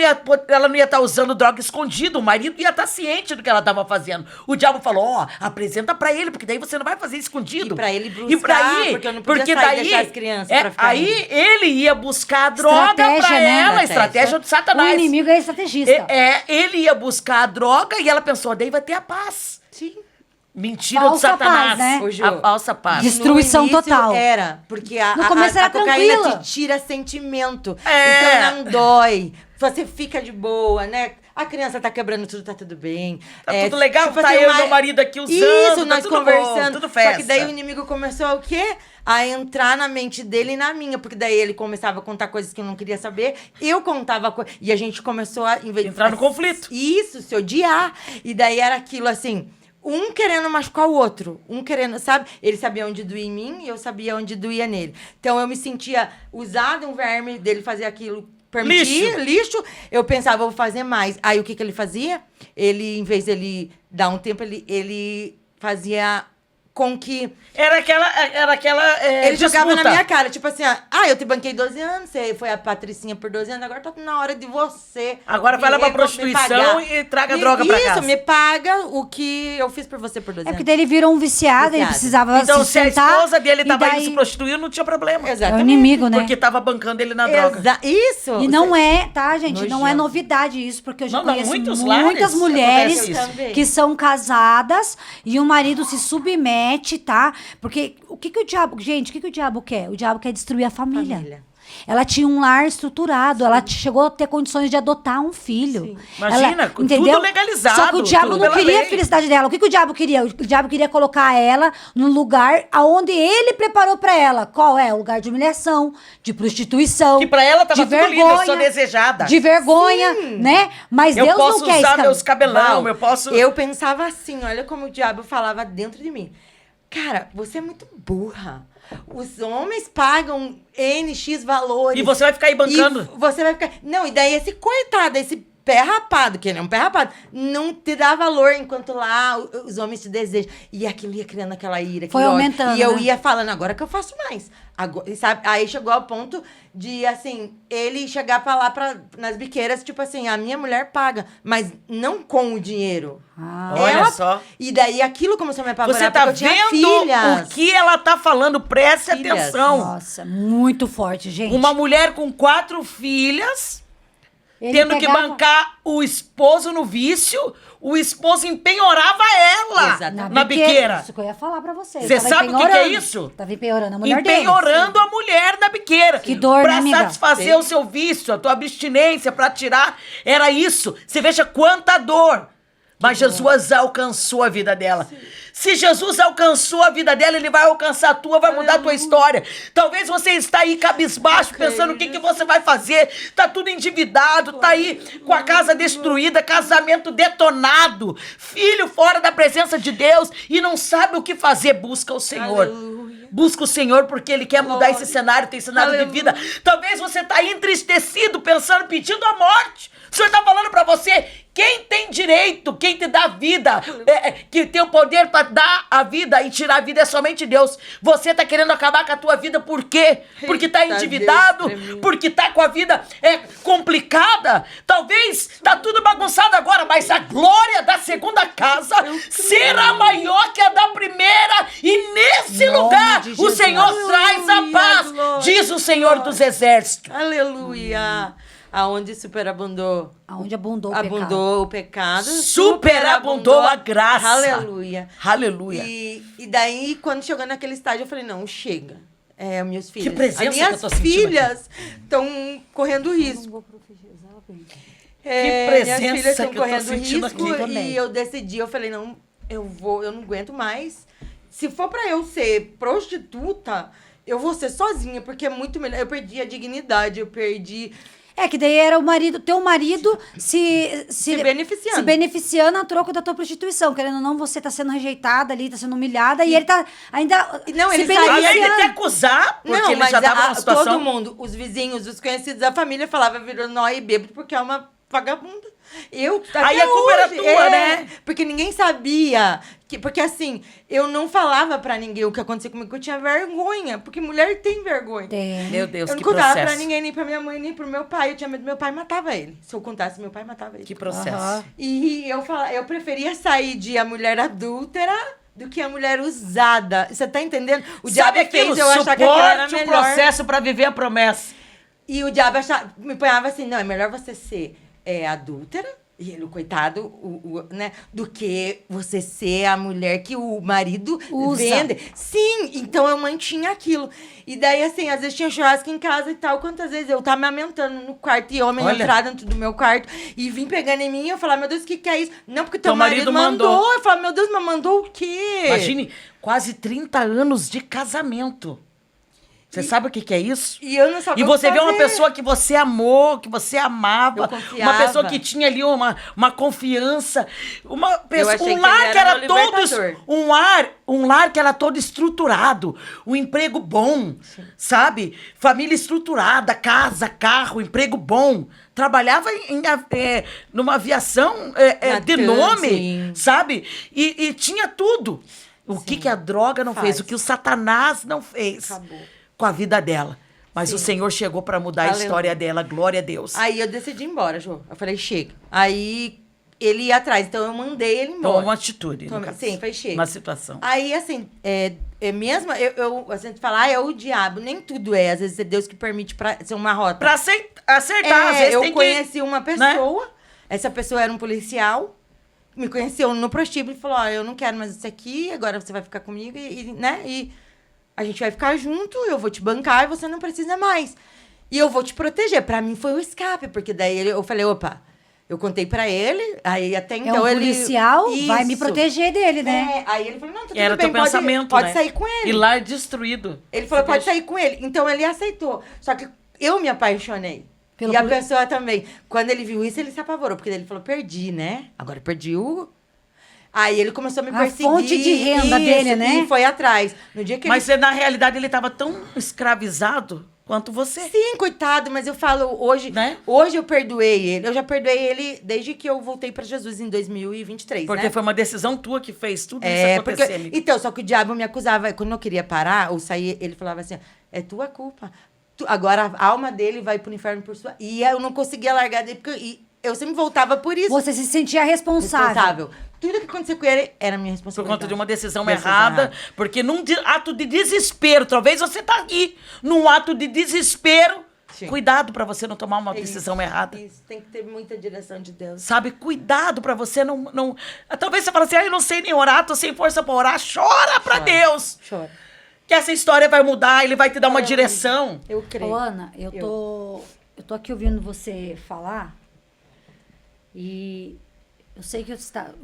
não ia estar usando droga escondida, o marido ia estar ciente do que ela estava fazendo. O diabo falou, ó, apresenta pra ele, porque daí você não vai fazer escondido. E pra ele E buscar, porque eu não podia sair e deixar as crianças pra ficar aí indo. ele ia buscar a droga pra Estratégia, né? ela, estratégia de Satanás. O inimigo é estrategista. Ele ia buscar a droga e ela pensou, daí vai ter a paz. Sim. Mentira Falsa de Satanás. paz, né? Ô, Jô, A falsa paz. Destruição No início total. Era, porque a No começo era cocaína tranquila. te tira sentimento. É. Então não dói. Você fica de boa, né? A criança tá quebrando tudo, tá tudo bem. Tá tudo legal? Tá eu e meu marido aqui usando, Isso, tá nós tudo conversando. bom, tudo Só que festa. daí o inimigo começou o quê? A entrar na mente dele e na minha. Porque daí ele começava a contar coisas que eu não queria saber. Eu contava coisas. E a gente começou a... Entrar no conflito. Isso, se odiar. E daí era aquilo assim... Um querendo machucar o outro. Um querendo, sabe? Ele sabia onde doía em mim e eu sabia onde doía nele. Então eu me sentia usada, um verme dele fazer aquilo, permitir, lixo. Eu pensava, vou fazer mais. Aí o que ele fazia? Ele, em vez dele dar um tempo, ele fazia com que... Era aquela Ele jogava disputa. na minha cara, tipo assim, eu te banquei 12 anos, você foi a Patricinha por 12 anos, agora tá na hora de você. Agora vai lá pra prostituição e traga droga pra casa. Isso, me paga o que eu fiz por você por 12 É anos. porque daí ele virou um viciado, ele Viciado. precisava Então, se se a sustentar. esposa dele e tava daí- indo se prostituir, não tinha problema. É o inimigo, né? Porque tava bancando ele na droga. Isso. E não é, tá, gente? Não é Nojento. novidade isso, porque eu já Não, não, conheço muitos muitas lares mulheres acontece isso. Também. que são casadas e o marido se submete, tá? Porque o que o diabo... Gente, o que o diabo quer? O diabo quer destruir a família. Ela tinha um lar estruturado, ela chegou a ter condições de adotar um filho. Imagina, ela, entendeu? tudo legalizado, Só que o diabo tudo não pela queria lei. a felicidade dela. O que o diabo queria? O diabo queria colocar ela no lugar aonde ele preparou pra ela. Qual é? O lugar de humilhação, de prostituição. Que pra ela tava de tudo lindo, eu sou desejada. De vergonha, né? Mas Eu Deus posso não quer usar isso. meus cabelão, Não, eu posso... Eu pensava assim, olha como o diabo falava dentro de mim. Cara, você é muito burra. Os homens pagam NX valores. E você vai ficar aí bancando. E você vai ficar... Não, e daí esse coitado, esse pé rapado, que ele é um pé rapado, não te dá valor enquanto lá os homens te desejam. E aquilo ia criando aquela ira. Foi aquele ódio. aumentando, E eu né? ia falando, agora que eu faço mais. Agora, e sabe? Aí chegou ao ponto de, assim, ele chegar pra lá nas biqueiras, tipo assim, a minha mulher paga, mas não com o dinheiro. Olha só. E daí aquilo começou a me apavorar, Você tá porque eu tinha vendo filhas. o que ela tá falando, preste Filhas. atenção. Nossa, muito forte, gente. Uma mulher com 4 filhas... Ele tendo que pegava- bancar o esposo no vício, o esposo empenhorava ela Exatamente. na biqueira. Isso que eu ia falar pra vocês. Você Tava sabe o que é empenhorando. isso? Tava empenhorando a mulher dele. Empenhorando a mulher na biqueira. Que dor, pra né, amiga? satisfazer o seu vício, a tua abstinência, pra tirar. Era isso. Você veja quanta dor. Mas Jesus alcançou a vida dela. Se Jesus alcançou a vida dela, ele vai alcançar a tua, vai mudar a tua história. Talvez você está aí cabisbaixo, pensando o que você vai fazer. Tá tudo endividado, tá aí com a casa destruída, casamento detonado, filho fora da presença de Deus e não sabe o que fazer. Busca o Senhor. Aleluia. Busca o Senhor porque Ele quer mudar esse cenário, tem cenário de vida. Talvez você tá aí entristecido, pensando, pedindo a morte. O Senhor tá falando pra você, Quem tem direito, quem te dá vida, que tem o poder para dar a vida e tirar a vida é somente Deus. Você tá querendo acabar com a tua vida por quê? Porque tá Eita, endividado, Deus, pra mim. porque tá com a vida complicada. Talvez tá tudo bagunçado agora, mas a glória da segunda casa será maior que a da primeira. E nesse Nome lugar de o Jesus. Senhor traz a paz, Glória, diz o Senhor dos Exércitos. Aleluia. Aonde superabundou. Aonde abundou o pecado. Abundou o pecado. Superabundou a graça. Aleluia. Aleluia. E daí, quando chegou naquele estágio, eu falei, não, chega. Meus filhos. presença As minhas que eu tô sentindo filhas estão correndo risco. presença minhas filhas estão que eu tô correndo sentindo risco. aqui também. E eu decidi, eu falei, não, eu não aguento mais. Se for pra eu ser prostituta, eu vou ser sozinha, porque é muito melhor. Eu perdi a dignidade, eu perdi... É, que daí era teu marido se beneficiando. Se beneficiando a troco da tua prostituição. Querendo ou não, você tá sendo rejeitada ali, tá sendo humilhada, e ele tá ainda Não, se ele beneficiando. sabia Além de te acusar, porque Não, ele mas já tava numa situação... todo mundo, os vizinhos, os conhecidos, a família falava virou nóia e bêbado porque é uma vagabunda. Aí a culpa era tua, né? Porque ninguém sabia. Porque assim, eu não falava pra ninguém o que acontecia comigo, porque eu tinha vergonha. Porque mulher tem vergonha. Tem. Meu Deus, Eu não que contava processo. pra ninguém, nem pra minha mãe, nem pro meu pai. Eu tinha medo, meu pai matava ele. Se eu contasse, meu pai matava ele. Que processo. Aham. E eu preferia sair de a mulher adúltera do que a mulher usada. Você tá entendendo? O diabo fez eu achar que aquilo era Suporte o melhor. processo pra viver a promessa. E o diabo me ponhava assim, não, é melhor você ser adúltera, e ele, o coitado, né, do que você ser a mulher que o marido Usa. vende. Sim, então eu mantinha aquilo. E daí, assim, às vezes tinha churrasco em casa e tal, quantas vezes eu tava me amamentando no quarto e homem Olha. entrar dentro do meu quarto e vim pegando em mim e eu falava, meu Deus, o que é isso? Não, porque teu Teu marido marido mandou. Eu falava, meu Deus, mas mandou o quê? Imagine, quase 30 anos de casamento. Você sabe o que é isso? E eu não sabia E o que você vê uma fazer. pessoa que você amou, que você amava, Eu confiava. uma pessoa que tinha ali uma confiança, uma pessoa, achei um que lar ele que era era meu todo libertador. um lar que era todo estruturado, um emprego bom, sabe? Família estruturada, casa, carro, emprego bom. Trabalhava numa aviação Na de TAM, nome, sim. sabe? E tinha tudo. O que a droga não fez, Faz. o que o Satanás não fez Acabou. com a vida dela. Mas Sim. o Senhor chegou para mudar a Aleluia. história dela, glória a Deus. Aí eu decidi ir embora, Jô. Eu falei, chega. Aí ele ia atrás, então eu mandei ele embora. Tomou uma atitude. no Tome- caso. sim, foi chega. Uma situação. Aí, assim, mesmo, a gente fala, é o diabo, nem tudo é. Às vezes é Deus que permite pra ser uma rota. Pra acertar, às vezes eu tem conheci uma né? pessoa, essa pessoa era um policial, me conheceu no prostíbulo e falou, ó, eu não quero mais isso aqui, agora você vai ficar comigo né? E a gente vai ficar junto, eu vou te bancar e você não precisa mais. E eu vou te proteger. Pra mim foi o escape, porque daí eu falei, opa, eu contei pra ele, aí até então ele... policial, vai me Isso. proteger dele, né? Aí ele falou, não, tá tudo Era bem, teu pensamento, pode né? sair com ele. E lar destruído. Ele falou, Você pode deixa- sair com ele. Então ele aceitou. Só que eu me apaixonei. Pelo e a poli- pessoa também. Quando ele viu isso, ele se apavorou. Porque ele falou, perdi, né? Agora perdi o... Aí ele começou a me A perseguir. fonte de renda dele, né? E foi atrás. No dia que Mas na realidade ele estava tão escravizado quanto você. Sim, coitado, mas eu falo, hoje, Né? hoje eu perdoei ele. Eu já perdoei ele desde que eu voltei pra Jesus em 2023, Porque né? foi uma decisão tua que fez tudo isso Porque, acontecer, amiga. então, só que o diabo me acusava. Quando eu queria parar ou sair, ele falava assim, é tua culpa. Agora a alma dele vai pro inferno por sua... E eu não conseguia largar dele, porque eu sempre voltava por isso. Você se sentia responsável. Tudo que acontecia com ele era minha Por responsabilidade. conta de uma decisão Decisão errada, errada. porque num ato de desespero, talvez você tá aqui, num ato de desespero, Sim. cuidado para você não tomar uma É decisão isso, errada. Isso, tem que ter muita direção de Deus. Sabe, cuidado pra você não... Talvez você fale assim, eu não sei nem orar, tô sem força pra orar. Chora pra Deus, Chora. que essa história vai mudar, ele vai te dar uma direção. Eu creio. Ô, Ana, eu tô aqui ouvindo você falar e eu sei que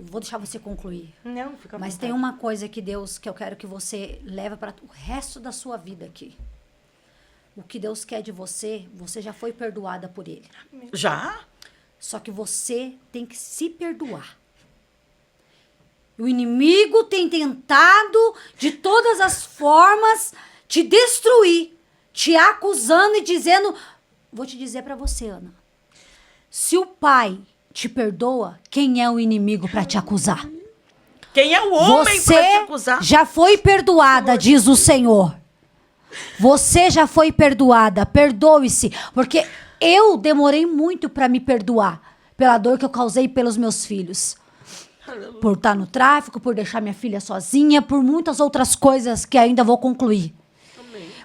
vou deixar você concluir. Não, fica à Mas vontade. tem uma coisa que eu quero que você leve para o resto da sua vida aqui. O que Deus quer de você, você já foi perdoada por Ele. Já? Só que você tem que se perdoar. O inimigo tem tentado de todas as formas te destruir, te acusando e dizendo, vou te dizer para você, Ana. Se o pai te perdoa, quem é o inimigo para te acusar? Quem é o homem para te acusar? Você já foi perdoada, diz o Senhor. Você já foi perdoada, perdoe-se. Porque eu demorei muito para me perdoar pela dor que eu causei pelos meus filhos. Por estar no tráfico, por deixar minha filha sozinha, por muitas outras coisas que ainda vou concluir.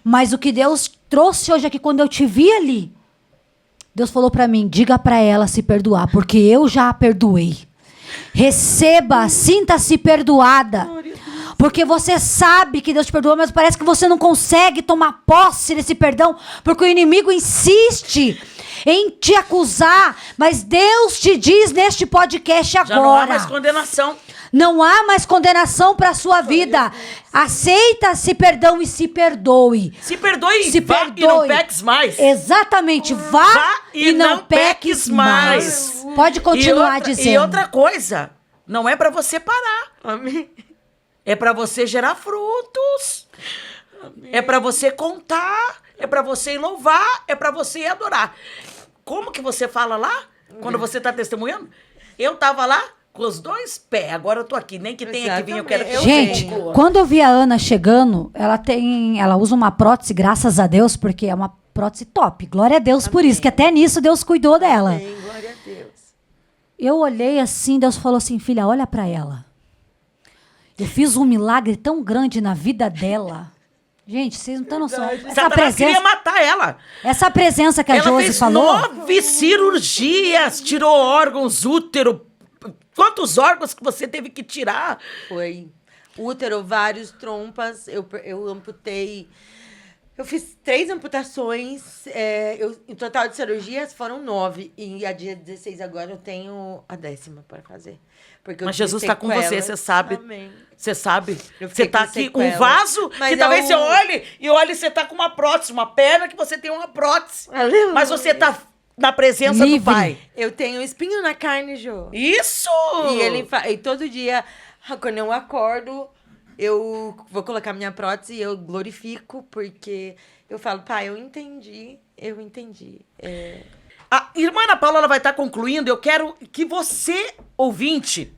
Mas o que Deus trouxe hoje aqui, quando eu te vi ali, Deus falou para mim, diga para ela se perdoar, porque eu já a perdoei. Receba, sinta-se perdoada. Porque você sabe que Deus te perdoou, mas parece que você não consegue tomar posse desse perdão, porque o inimigo insiste em te acusar. Mas Deus te diz neste podcast agora. Já não há mais condenação. Não há mais condenação para a sua vida. Aceita esse perdão e se perdoe. Se perdoe Se vá perdoe. e não peques mais. Exatamente. Vá e não peques mais. Pode continuar dizendo. E outra coisa, não é para você parar. Amém. É para você gerar frutos. Amém. É para você contar. É para você louvar. É para você adorar. Como que você fala lá? Quando você tá testemunhando? Eu tava lá com os 2 pés. Agora eu tô aqui. Nem que tenha que vir, eu quero que Gente, venha. quando eu vi a Ana chegando, ela usa uma prótese, graças a Deus, porque é uma prótese top. Glória a Deus por isso, que até nisso Deus cuidou dela. Amém, glória a Deus. Eu olhei assim, Deus falou assim, filha, olha pra ela. Eu fiz um milagre tão grande na vida dela. Gente, vocês não têm noção. Satanás queria matar ela. Essa presença que a Ela Josi fez falou. 9 cirurgias, tirou órgãos, útero. Quantos órgãos que você teve que tirar? Foi útero, vários trompas. Eu amputei. Eu fiz 3 amputações. Em total de cirurgias foram 9. E a dia 16 agora eu tenho a 10ª para fazer. Porque Mas Jesus está com você, você sabe. Amém. Você sabe. Eu Você fiquei tá com aqui, sequela. um vaso, Mas que talvez você olhe e você tá com uma prótese, uma perna que você tem uma prótese. Aleluia. Mas você tá na presença Livre. do Pai. Eu tenho um espinho na carne, Jô. Isso! E todo dia, quando eu acordo, eu vou colocar minha prótese e eu glorifico, porque eu falo, pai, eu entendi. A irmã Ana Paula ela vai estar concluindo. Eu quero que você, ouvinte,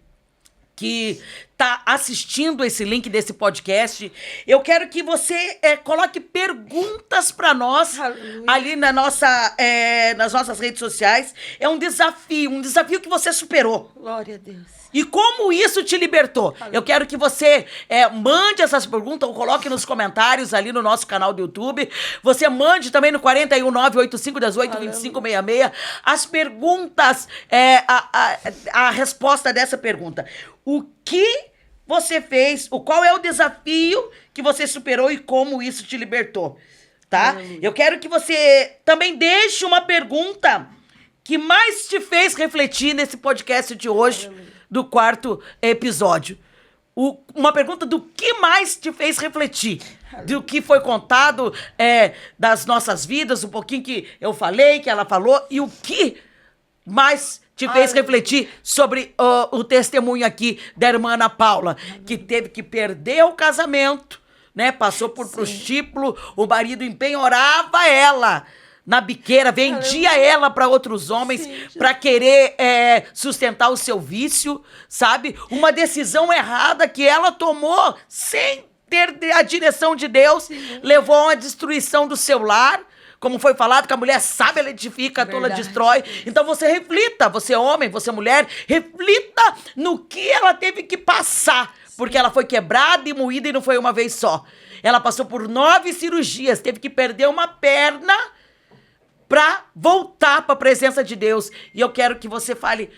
que está assistindo esse link desse podcast, eu quero que você coloque perguntas para nós. Aleluia. Ali nas nossas redes sociais. É um desafio que você superou. Glória a Deus. E como isso te libertou? Eu quero que você mande essas perguntas ou coloque nos comentários ali no nosso canal do YouTube. Você mande também no 41985182566 as perguntas, a resposta dessa pergunta. O que você fez? Qual é o desafio que você superou e como isso te libertou? Tá? Eu quero que você também deixe uma pergunta que mais te fez refletir nesse podcast de hoje. Do 4º episódio. Uma pergunta do que mais te fez refletir. Do que foi contado das nossas vidas, um pouquinho que eu falei, que ela falou, e o que mais te fez refletir sobre o testemunho aqui da irmã Ana Paula, que teve que perder o casamento, né? Passou por prostíbulo, o marido empenhorava ela na biqueira, vendia ela para outros homens para querer sustentar o seu vício, sabe? Uma decisão errada que ela tomou sem ter a direção de Deus, levou a uma destruição do seu lar. Como foi falado, que a mulher sabe, ela edifica, a tola destrói. Então você reflita, você homem, você mulher, reflita no que ela teve que passar. Porque ela foi quebrada e moída e não foi uma vez só. Ela passou por 9 cirurgias, teve que perder uma perna para voltar para a presença de Deus. E eu quero que você fale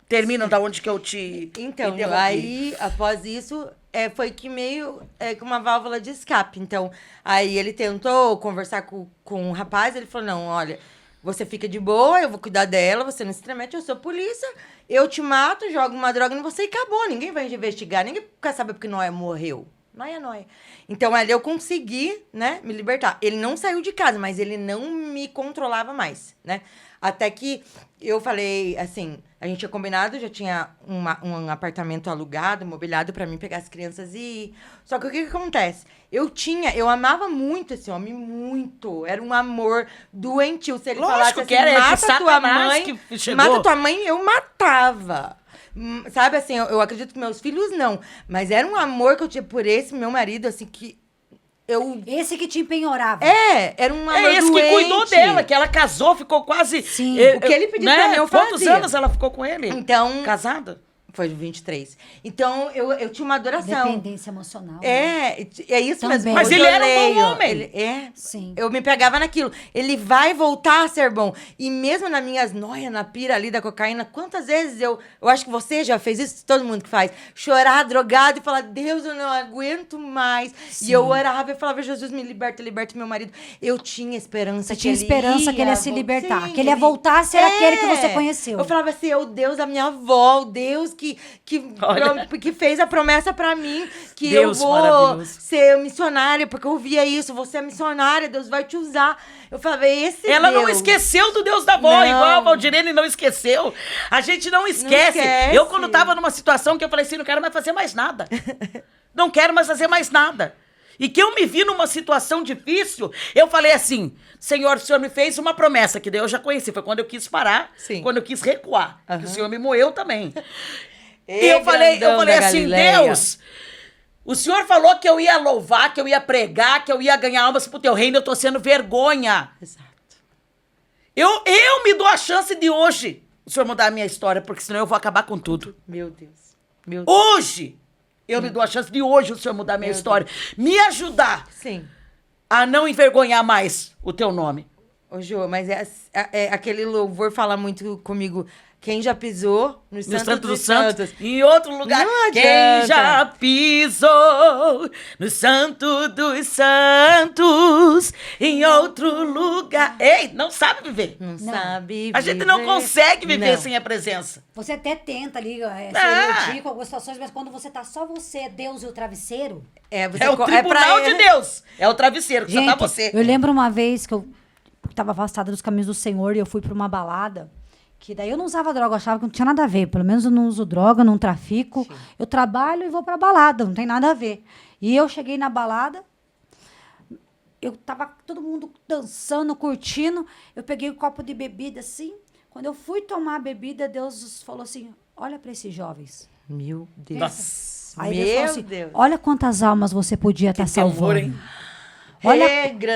termina da onde que eu te interrompi. Aí, após isso, foi que meio com uma válvula de escape. Então, aí ele tentou conversar com o rapaz, ele falou, não, olha, você fica de boa, eu vou cuidar dela, você não se intromete, eu sou polícia, eu te mato, jogo uma droga em você e acabou. Ninguém vai investigar, ninguém quer saber porque Noé morreu. Noé. Então, ali eu consegui, né, me libertar. Ele não saiu de casa, mas ele não me controlava mais, né? Até que eu falei, assim, a gente tinha combinado, já tinha um apartamento alugado, mobiliado pra mim pegar as crianças e ir. Só que o que acontece? Eu amava muito esse homem, muito. Era um amor doentio. Se ele Lógico falasse assim, que era, é que mata tua Satanás mãe, que chegou. mata tua mãe, eu matava. Sabe, assim, eu acredito que meus filhos não. Mas era um amor que eu tinha por esse meu marido, assim, que eu... Esse que te empenhorava. Era um amor É esse que cuidou doente. dela, que ela casou, ficou quase... Sim. O que ele pediu pra mim, eu Quantos fazia. anos ela ficou com ele? Então... Casada? Foi 23. Então, eu tinha uma adoração. Dependência emocional. né? É isso Também. mesmo. Mas Hoje ele eu era um bom leio. homem. Sim. Eu me pegava naquilo. Ele vai voltar a ser bom. E mesmo nas minhas noias, na pira ali da cocaína, quantas vezes eu acho que você já fez isso, todo mundo que faz, chorar drogado e falar, Deus, eu não aguento mais. Sim. E eu orava e falava, Jesus, me liberta meu marido. Eu tinha esperança Você que tinha ele esperança que ele ia se vo- libertar. Sim, Que ele ia voltar a ser aquele que você conheceu. Eu falava assim, é o Deus da minha avó, o Deus que Olha. que fez a promessa pra mim que Deus eu vou maravilhoso. ser missionária, porque eu ouvia isso, você é missionária, Deus vai te usar. Eu falava, esse Ela não Deus. esqueceu do Deus da avó, Não. igual a Valdirene não esqueceu. A gente não esquece. esquece. Eu, quando tava numa situação que eu falei assim, não quero mais fazer mais nada. Não quero mais fazer mais nada. E que eu me vi numa situação difícil, eu falei assim, Senhor, o Senhor me fez uma promessa, que daí eu já conheci. Foi quando eu quis parar, Sim. quando eu quis recuar. Que o Senhor me moeu também. Ei, E eu falei grandão da assim, Galileia. Deus, o Senhor falou que eu ia louvar, que eu ia pregar, que eu ia ganhar almas pro teu reino, eu tô sendo vergonha. Exato. Eu me dou a chance de hoje o Senhor mudar a minha história, porque senão eu vou acabar com tudo. Meu Deus. Meu Deus. Hoje, eu me dou a chance de hoje o Senhor mudar a minha Meu história. Me ajudar Sim. a não envergonhar mais o teu nome. Ô, Jô, mas aquele louvor fala muito comigo. Quem já pisou no No Santo Santo dos dos Santos, Santos? em outro lugar. Não Quem adianta. já pisou no Santo dos Santos, em outro lugar. Ei, não sabe viver. Não sabe A gente não viver. consegue viver Não. sem a presença. Você até tenta ali se Ah. iludir com algumas situações, mas quando você tá só você, Deus e o travesseiro... Você É o tribunal de Deus. É o travesseiro que só tá você. eu lembro uma vez que eu tava afastada dos caminhos do Senhor e eu fui pra uma balada, que daí eu não usava droga, eu achava que não tinha nada a ver. Pelo menos eu não uso droga, não trafico. Sim. Eu trabalho e vou pra balada, não tem nada a ver. E eu cheguei na balada, eu tava todo mundo dançando, curtindo. Eu peguei um copo de bebida assim. Quando eu fui tomar a bebida, Deus falou assim: olha pra esses jovens. Meu Deus. Nossa. Aí Deus falou assim, Deus. olha quantas almas você podia estar Que amor, salvando. hein? Olha,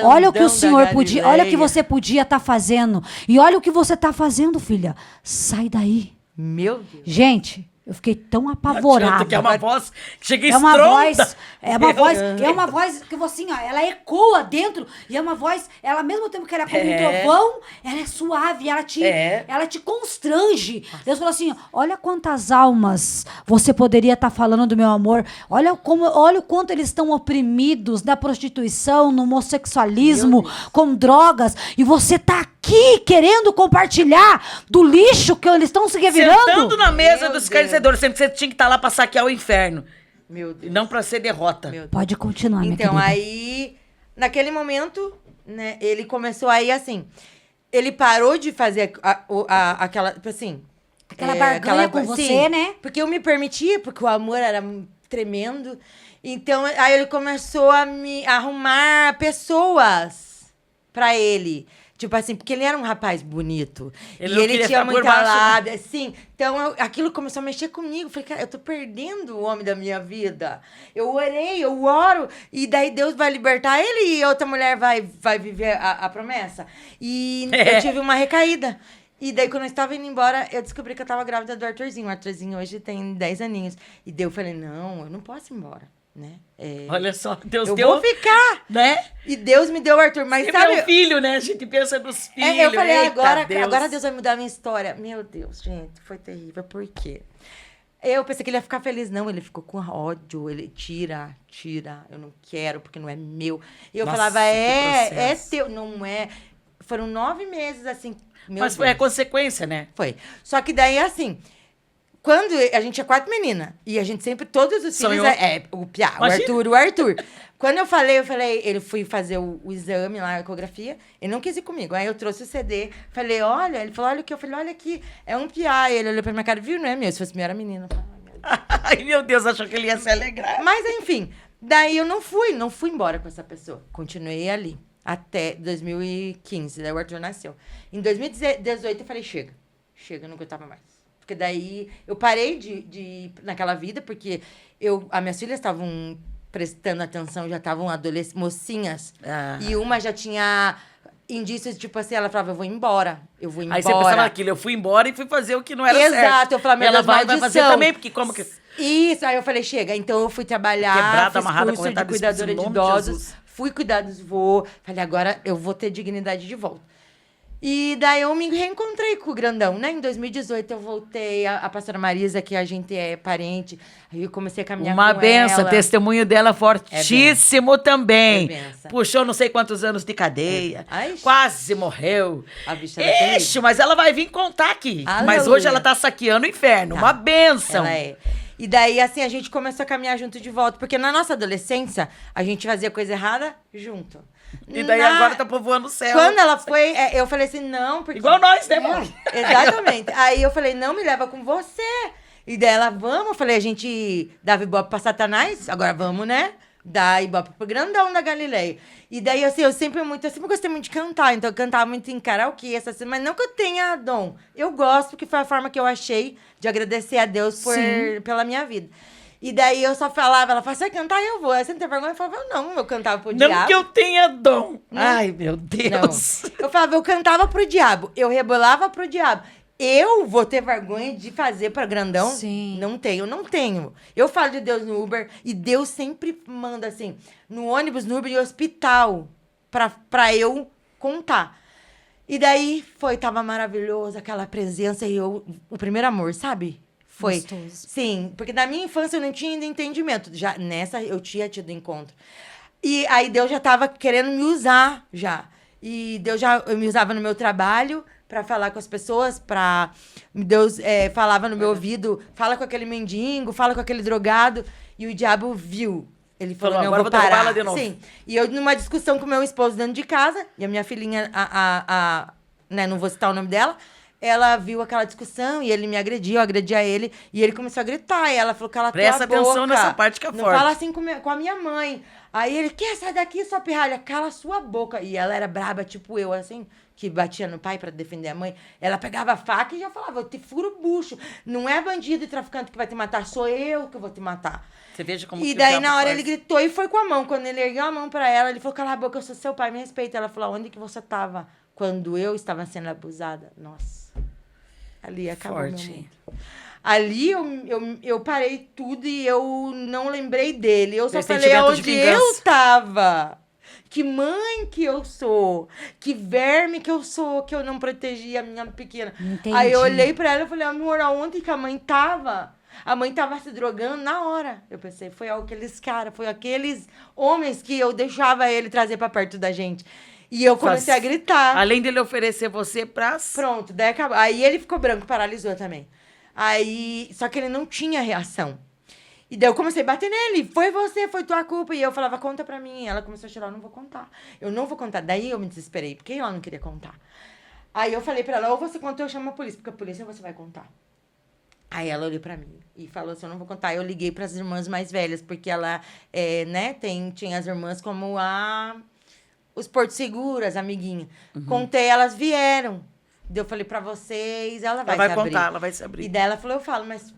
olha o que o Senhor podia, olha o que Galileia. você podia estar fazendo. E olha o que você está fazendo, filha. Sai daí. Meu Deus. Gente, eu fiquei tão Não apavorada. adianta, que é uma voz que chega É uma estronda. voz, é uma voz que você, assim, ó, ela ecoa dentro e é uma voz, ela ao mesmo tempo que ela é como um trovão, ela é suave, ela te constrange. Deus falou assim, olha quantas almas você poderia estar falando do meu amor. Olha o quanto eles estão oprimidos na prostituição, no homossexualismo, com drogas, e você tá aqui querendo compartilhar do lixo que eles estão se revirando. Sentando na mesa Meu dos Deus. escarnecedores, sendo que você tinha que estar lá pra saquear o inferno. Meu E Deus. não pra ser derrota. Meu Deus. Pode continuar, minha Então, querida. aí, naquele momento, né, ele começou aí assim. Ele parou de fazer aquela, tipo assim. Aquela barganha com você, né? Porque eu me permitia, porque o amor era tremendo. Então, aí ele começou a me arrumar pessoas pra ele. Tipo assim, porque ele era um rapaz bonito. Ele e não ele queria tinha ficar por muita baixo, né? lábia, assim. Então, aquilo começou a mexer comigo. Falei, cara, eu tô perdendo o homem da minha vida. Eu orei, eu oro, e daí Deus vai libertar ele e outra mulher vai viver a promessa. E eu tive uma recaída. E daí, quando eu estava indo embora, eu descobri que eu estava grávida do Arthurzinho. O Arthurzinho hoje tem 10 aninhos. E daí eu falei, não, eu não posso ir embora, né? Olha só, Deus eu deu... vou ficar. Né? E Deus me deu o Arthur. Mas Sempre sabe... é um filho, né? A gente pensa nos filhos. eu falei, Eita, agora Deus vai mudar a minha história. Meu Deus, gente, foi terrível. Por quê? Eu pensei que ele ia ficar feliz. Não, ele ficou com ódio. Ele tira. Eu não quero, porque não é meu. E eu Nossa, falava, que é processo. teu. Não é. Foram 9 meses, assim. Meu Mas Deus. é consequência, né? Foi. Só que daí, assim, Quando a gente tinha 4 meninas. E a gente sempre, todos os filhos... Sonhou? O Piá, Imagina. o Arthur. Quando eu falei, ele fui fazer o exame lá, a ecografia. Ele não quis ir comigo. Aí eu trouxe o CD. Falei, olha. Ele falou, olha aqui. Eu falei, olha aqui. É um Piá. Ele olhou pra minha cara e viu, não é meu. Se fosse meu, era menina. Eu falei, ai, meu Deus. Ai, meu Deus, achou que ele ia se alegrar. Mas, enfim. Daí eu não fui embora com essa pessoa. Continuei ali. Até 2015. Daí o Arthur nasceu. Em 2018 eu falei, chega, eu não aguentava mais. Porque daí eu parei de ir naquela vida, porque as minhas filhas estavam prestando atenção, já estavam mocinhas. Ah. E uma já tinha indícios, tipo assim, ela falava, eu vou embora. Aí você pensava naquilo, eu fui embora e fui fazer o que não era certo. Exato, eu falava, meu ela Deus, vai maldição. fazer também, porque como que... Isso, aí eu falei, chega. Então eu fui trabalhar, Quebrada, fiz amarrada, curso de correntada, cuidadora em de nome de idosos, Jesus. fui cuidar dos vô. Falei, agora eu vou ter dignidade de volta. E daí eu me reencontrei com o grandão, né? Em 2018 eu voltei, a pastora Marisa, que a gente é parente, aí eu comecei a caminhar Uma com benção, ela. testemunho dela fortíssimo também. É benção. Puxou não sei quantos anos de cadeia. Ai, Quase morreu. a bicha era terrível. Ixi, mas ela vai vir contar aqui. Mas Aleluia. hoje ela tá saqueando o inferno. Tá. Uma benção. Ela é. E daí, assim, a gente começou a caminhar junto de volta. Porque na nossa adolescência, a gente fazia coisa errada junto. E daí agora tá povoando o céu. Quando ela foi, eu falei assim, não, porque... Igual nós, né, mãe? Exatamente. Aí eu falei, não, me leva com você. E daí ela, vamos. Eu falei, a gente dava ibope pra Satanás, agora vamos, né? Dar ibope pro grandão da Galileia. E daí, assim, eu sempre gostei muito de cantar. Então, eu cantava muito em karaokê, mas não que eu tenha dom. Eu gosto, porque foi a forma que eu achei de agradecer a Deus pela minha vida. E daí, eu só falava, ela falava, você vai cantar? Eu vou. Aí, você não tem vergonha? Eu falava, não, eu cantava pro diabo. Não que eu tenha dom. Não. Ai, meu Não. Deus. Eu falava, eu cantava pro diabo, eu rebolava pro diabo. Eu vou ter vergonha de fazer pra grandão? Sim. Não tenho. Eu falo de Deus no Uber e Deus sempre manda assim, no ônibus, no Uber e hospital, pra eu contar. E daí tava maravilhoso, aquela presença e o primeiro amor, sabe? Foi. Gostoso. Sim, porque na minha infância eu não tinha ainda entendimento. Já nessa eu tinha tido encontro. E aí Deus já tava querendo me usar já. E Deus já me usava no meu trabalho para falar com as pessoas, Deus falava no meu ouvido, fala com aquele mendigo, fala com aquele drogado, e o diabo viu. Ele falou, não, agora eu vou vou derrubar parar. ela de novo. Sim. E eu numa discussão com meu esposo dentro de casa, e a minha filhinha, né, não vou citar o nome dela, ela viu aquela discussão e ele me agrediu, eu agredi a ele, e ele começou a gritar, e ela falou, cala tua boca. Presta atenção nessa parte que é não forte. fala assim com a minha mãe. Aí ele, sai daqui, sua pirralha, cala a sua boca. E ela era braba, tipo eu, assim, que batia no pai pra defender a mãe. Ela pegava a faca e já falava, eu te furo o bucho. Não é bandido e traficante que vai te matar, sou eu que vou te matar. Você veja como E que o daí, diabo na hora, faz. ele gritou e foi com a mão. Quando ele ergueu a mão pra ela, ele falou, cala a boca, eu sou seu pai, me respeita. Ela falou, onde que você tava quando eu estava sendo abusada? Nossa, ali acabou Forte. meu mundo. Ali eu parei tudo e eu não lembrei dele. Eu só falei Sentimento de aonde vingança. eu tava. Que mãe que eu sou. Que verme que eu sou, que eu não protegi a minha pequena. Entendi. Aí eu olhei pra ela e falei, amor, aonde que a mãe tava? A mãe tava se drogando na hora. Eu pensei, foi aqueles caras, foi aqueles homens que eu deixava ele trazer pra perto da gente. E eu comecei a gritar. Além dele oferecer você pra... Pronto, daí acabou. Aí ele ficou branco, paralisou também. Aí, só que ele não tinha reação. E daí eu comecei a bater nele. Foi você, foi tua culpa. E eu falava, conta pra mim. E ela começou a chorar, eu não vou contar. Eu não vou contar. Daí eu me desesperei, porque ela não queria contar. Aí eu falei pra ela, ou você conta ou eu chamo a polícia, porque a polícia você vai contar. Aí ela olhou pra mim e falou assim, eu não vou contar. Eu liguei pras irmãs mais velhas, porque ela, né, tinha as irmãs como os Porto Seguro, as amiguinhas. Contei, elas vieram. Daí eu falei pra vocês, ela vai se abrir. contar, ela vai se abrir. E daí ela falou, eu falo, mas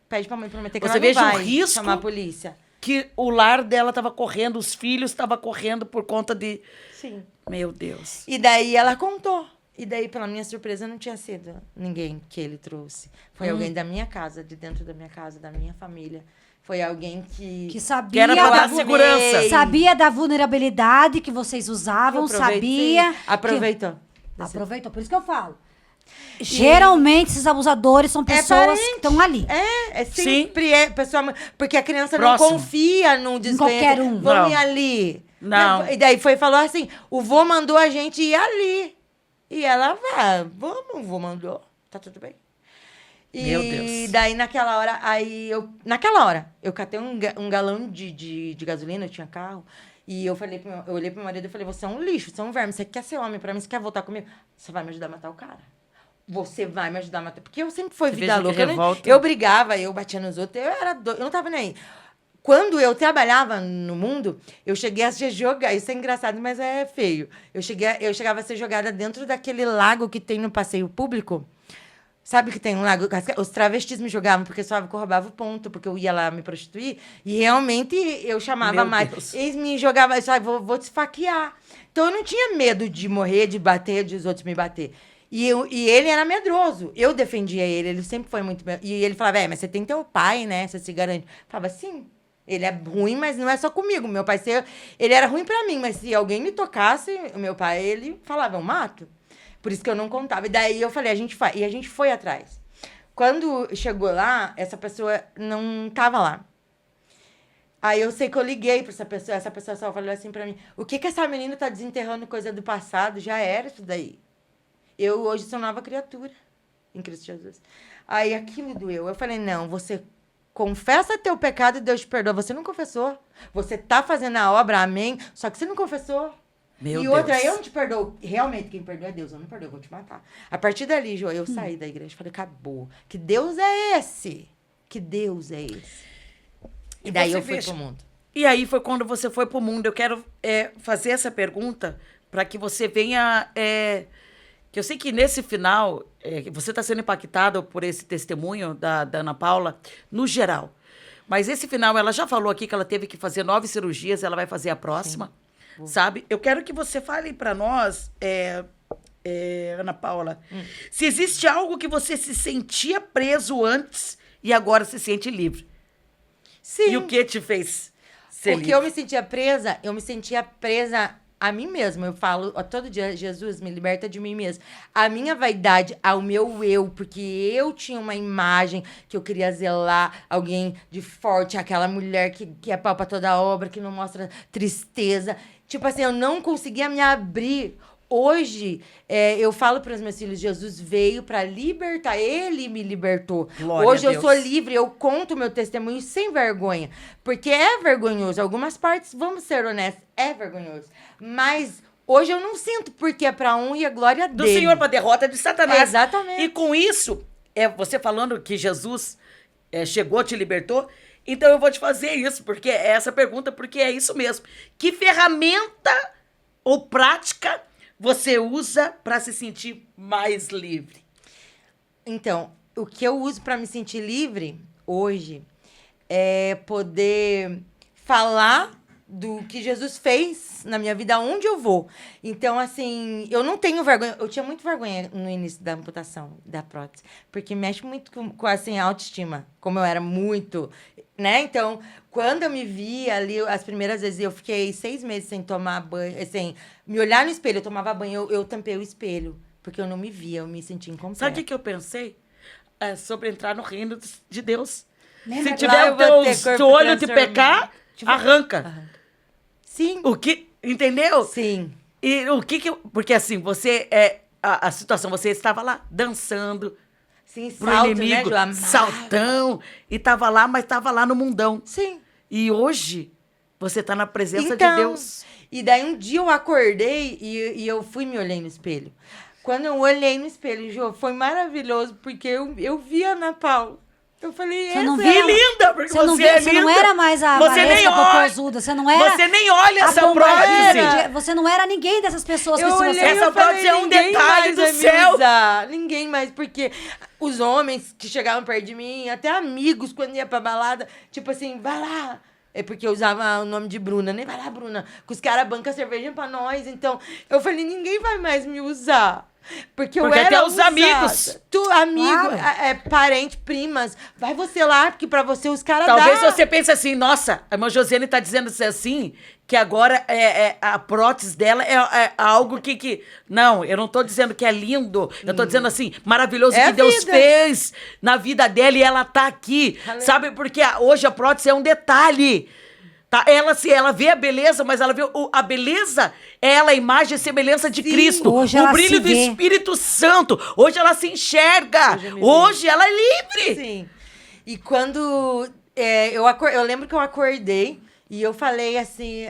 pede pra mãe prometer que Você ela não veja o vai risco chamar a polícia. Que o lar dela tava correndo, os filhos estavam correndo por conta de... Sim. Meu Deus. E daí ela contou. E daí, pela minha surpresa, não tinha sido ninguém que ele trouxe. Foi alguém da minha casa, de dentro da minha casa, da minha família. Foi alguém Que sabia Que era pra dar da segurança. sabia da vulnerabilidade que vocês usavam, Aproveitei. sabia. Aproveitou. Aproveitou, por isso que eu falo. Geralmente, esses abusadores são pessoas parente. que estão ali. É sempre pessoa... Porque a criança Próximo. não confia num desconhecido. qualquer um. Vamos Não. ir ali. Não. E daí falou assim, o vô mandou a gente ir ali. E ela vai, vamos, o vô mandou. Tá tudo bem. Meu E Deus. daí, naquela hora, eu catei um galão de gasolina, eu tinha carro, e eu olhei pro meu marido e falei, você é um lixo, você é um verme, você quer ser homem pra mim, você quer voltar comigo? Você vai me ajudar a matar o cara. Você vai me ajudar a matar. Porque eu sempre fui Você vida veja que louca. revolta. Eu brigava, eu batia nos outros, eu não tava nem aí. Quando eu trabalhava no mundo, eu cheguei a ser jogada. Isso é engraçado, mas é feio. Eu chegava a ser jogada dentro daquele lago que tem no passeio público. Sabe que tem um lago? Os travestis me jogavam porque só que eu roubava o ponto, porque eu ia lá me prostituir. E realmente eu chamava Meu mais. Deus. Eles me jogavam, eu falava, vou te esfaquear. Então eu não tinha medo de morrer, de bater, de os outros me bater. E ele era medroso. Eu defendia ele sempre foi muito. E ele falava, mas você tem teu pai, né? Você se garante. Eu falava, sim. Ele é ruim, mas não é só comigo. Meu pai, ele era ruim pra mim, mas se alguém me tocasse, o meu pai, ele falava, eu mato. Por isso que eu não contava. E daí eu falei, a gente faz. E a gente foi atrás. Quando chegou lá, essa pessoa não tava lá. Aí eu sei que eu liguei pra essa pessoa só falou assim pra mim, o que essa menina tá desenterrando coisa do passado? Já era isso daí. Eu hoje sou nova criatura em Cristo Jesus. Aí aquilo doeu. Eu falei, não, você confessa teu pecado e Deus te perdoa. Você não confessou. Você tá fazendo a obra, amém, só que você não confessou. Meu e Deus. outra, eu não te perdoo. Realmente, quem perdoa é Deus. Eu não perdoo, eu vou te matar. A partir dali, Jo, eu saí da igreja. Falei, acabou. Que Deus é esse? Que Deus é esse? E daí você eu fui veja- pro mundo. E aí foi quando você foi pro mundo. Eu quero fazer essa pergunta para que você venha... que eu sei que nesse final, você está sendo impactado por esse testemunho da Ana Paula, no geral. Mas esse final, ela já falou aqui que ela teve que fazer 9 cirurgias, ela vai fazer a próxima, sabe? Eu quero que você fale para nós, Ana Paula, se existe algo que você se sentia preso antes e agora se sente livre. Sim. E o que te fez ser Porque livre? eu me sentia presa a mim mesma. Eu falo todo dia, Jesus, me liberta de mim mesma. A minha vaidade, ao meu eu, porque eu tinha uma imagem que eu queria zelar, alguém de forte, aquela mulher que é pau pra toda obra, que não mostra tristeza. Tipo assim, eu não conseguia me abrir. Hoje, eu falo para os meus filhos, Jesus veio para libertar, ele me libertou. Glória Hoje a eu Deus. sou livre, eu conto meu testemunho sem vergonha. Porque é vergonhoso. Algumas partes, vamos ser honestos, é vergonhoso. Mas hoje eu não sinto, porque é para honra e a glória Do dele. Senhor para derrota de Satanás. Exatamente. E com isso, você falando que Jesus chegou, te libertou, então eu vou te fazer isso, porque é essa pergunta, porque é isso mesmo. Que ferramenta ou prática você usa para se sentir mais livre? Então, o que eu uso para me sentir livre hoje é poder falar do que Jesus fez na minha vida, aonde eu vou. Então, assim, eu não tenho vergonha. Eu tinha muito vergonha no início da amputação da prótese, porque mexe muito com assim, a autoestima, como eu era muito, né? Então, quando eu me vi ali, as primeiras vezes, eu fiquei 6 meses sem tomar banho, sem me olhar no espelho. Eu tomava banho, eu tampei o espelho, porque eu não me via, eu me sentia incompleta. Sabe o que eu pensei? Sobre entrar no reino de Deus. Lembra Se lá tiver eu o vou ter teu corpo olho de transformado. pecar, arranca. Sim. O que... Entendeu? Sim. E o que que... Porque assim, você... a situação, você estava lá dançando Sim, pro salto, inimigo, né, Ju? saltão, e tava lá, mas tava lá no mundão. Sim. E hoje, você tá na presença Então, de Deus. E daí um dia eu acordei e eu fui me olhei no espelho. Quando eu olhei no espelho, Jô, foi maravilhoso, porque eu vi a Ana Paula. Eu falei, Você não essa viu? é Que a- linda, porque Você não, você viu, é você linda. não era mais a Você nem Valesca olha. Popozuda, você não era... Você nem olha a essa bombadeira prótese. Você não era ninguém dessas pessoas que Eu se olhei você... Essa eu falei, prótese é um ninguém detalhe mais do vai me céu. usar, ninguém mais, porque os homens que chegavam perto de mim, até amigos, quando ia pra balada, tipo assim, vai lá. É porque eu usava o nome de Bruna, nem vai lá, Bruna. Que os caras bancam cerveja pra nós. Então, eu falei, ninguém vai mais me usar. Porque eu Porque era até os usada. amigos. Tu, amigo, Claro. parente, primas. Vai você lá, porque pra você os caras Talvez dá. você pense assim, nossa, a irmã Josiane tá dizendo assim, que agora a prótese dela é algo que... Não, eu não tô dizendo que é lindo. Eu tô dizendo assim, maravilhoso É que a Deus vida. fez na vida dela e ela tá aqui. Aleluia. Sabe? Porque hoje a prótese é um detalhe. Tá? Ela vê a beleza, mas ela vê a beleza, ela, a imagem e semelhança de Cristo. Hoje O ela brilho se do vê. Espírito Santo. Hoje ela se enxerga. Hoje eu me Hoje ela é livre. Sim. E quando eu lembro que eu acordei e eu falei assim,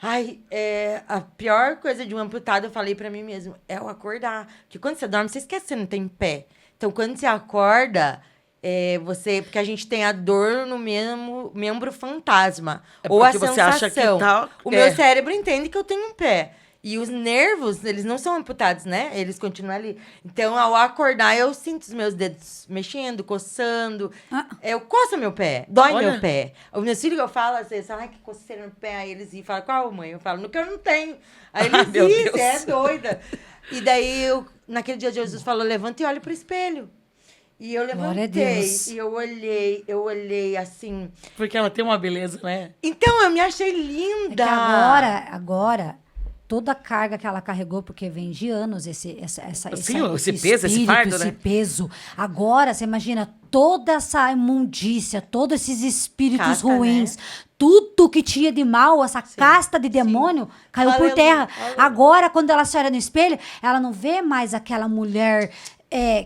ai, a pior coisa de um amputado, eu falei pra mim mesmo, é o acordar. Porque quando você dorme, você esquece que você não tem pé. Então, quando você acorda, porque a gente tem a dor no mesmo membro fantasma. É ou a porque você sensação. acha que tá- O meu cérebro entende que eu tenho um pé. E os nervos, eles não são amputados, né? Eles continuam ali. Então, ao acordar, eu sinto os meus dedos mexendo, coçando. Eu coço meu pé, dói Olha. meu pé. Os meus filhos, eu falo às vezes, ai, que coceira no pé. Aí eles falam, qual, mãe? Eu falo, no que eu não tenho. Aí eles Meu dizem, Deus. você é doida. E daí, naquele dia, Jesus falou, levanta e olha pro espelho. E eu Glória a levantei, Deus. e eu olhei assim. Porque ela tem uma beleza, né? Então, eu me achei É que linda. agora, toda a carga que ela carregou, porque vem de anos Sim, esse esse peso, esse espírito, fardo, esse né? peso. Agora, você imagina toda essa imundícia, todos esses espíritos Casca, ruins, né? tudo que tinha de mal, essa casta de demônio, caiu por Aleluia, terra. aleluia. Agora, quando ela se olha no espelho, ela não vê mais aquela mulher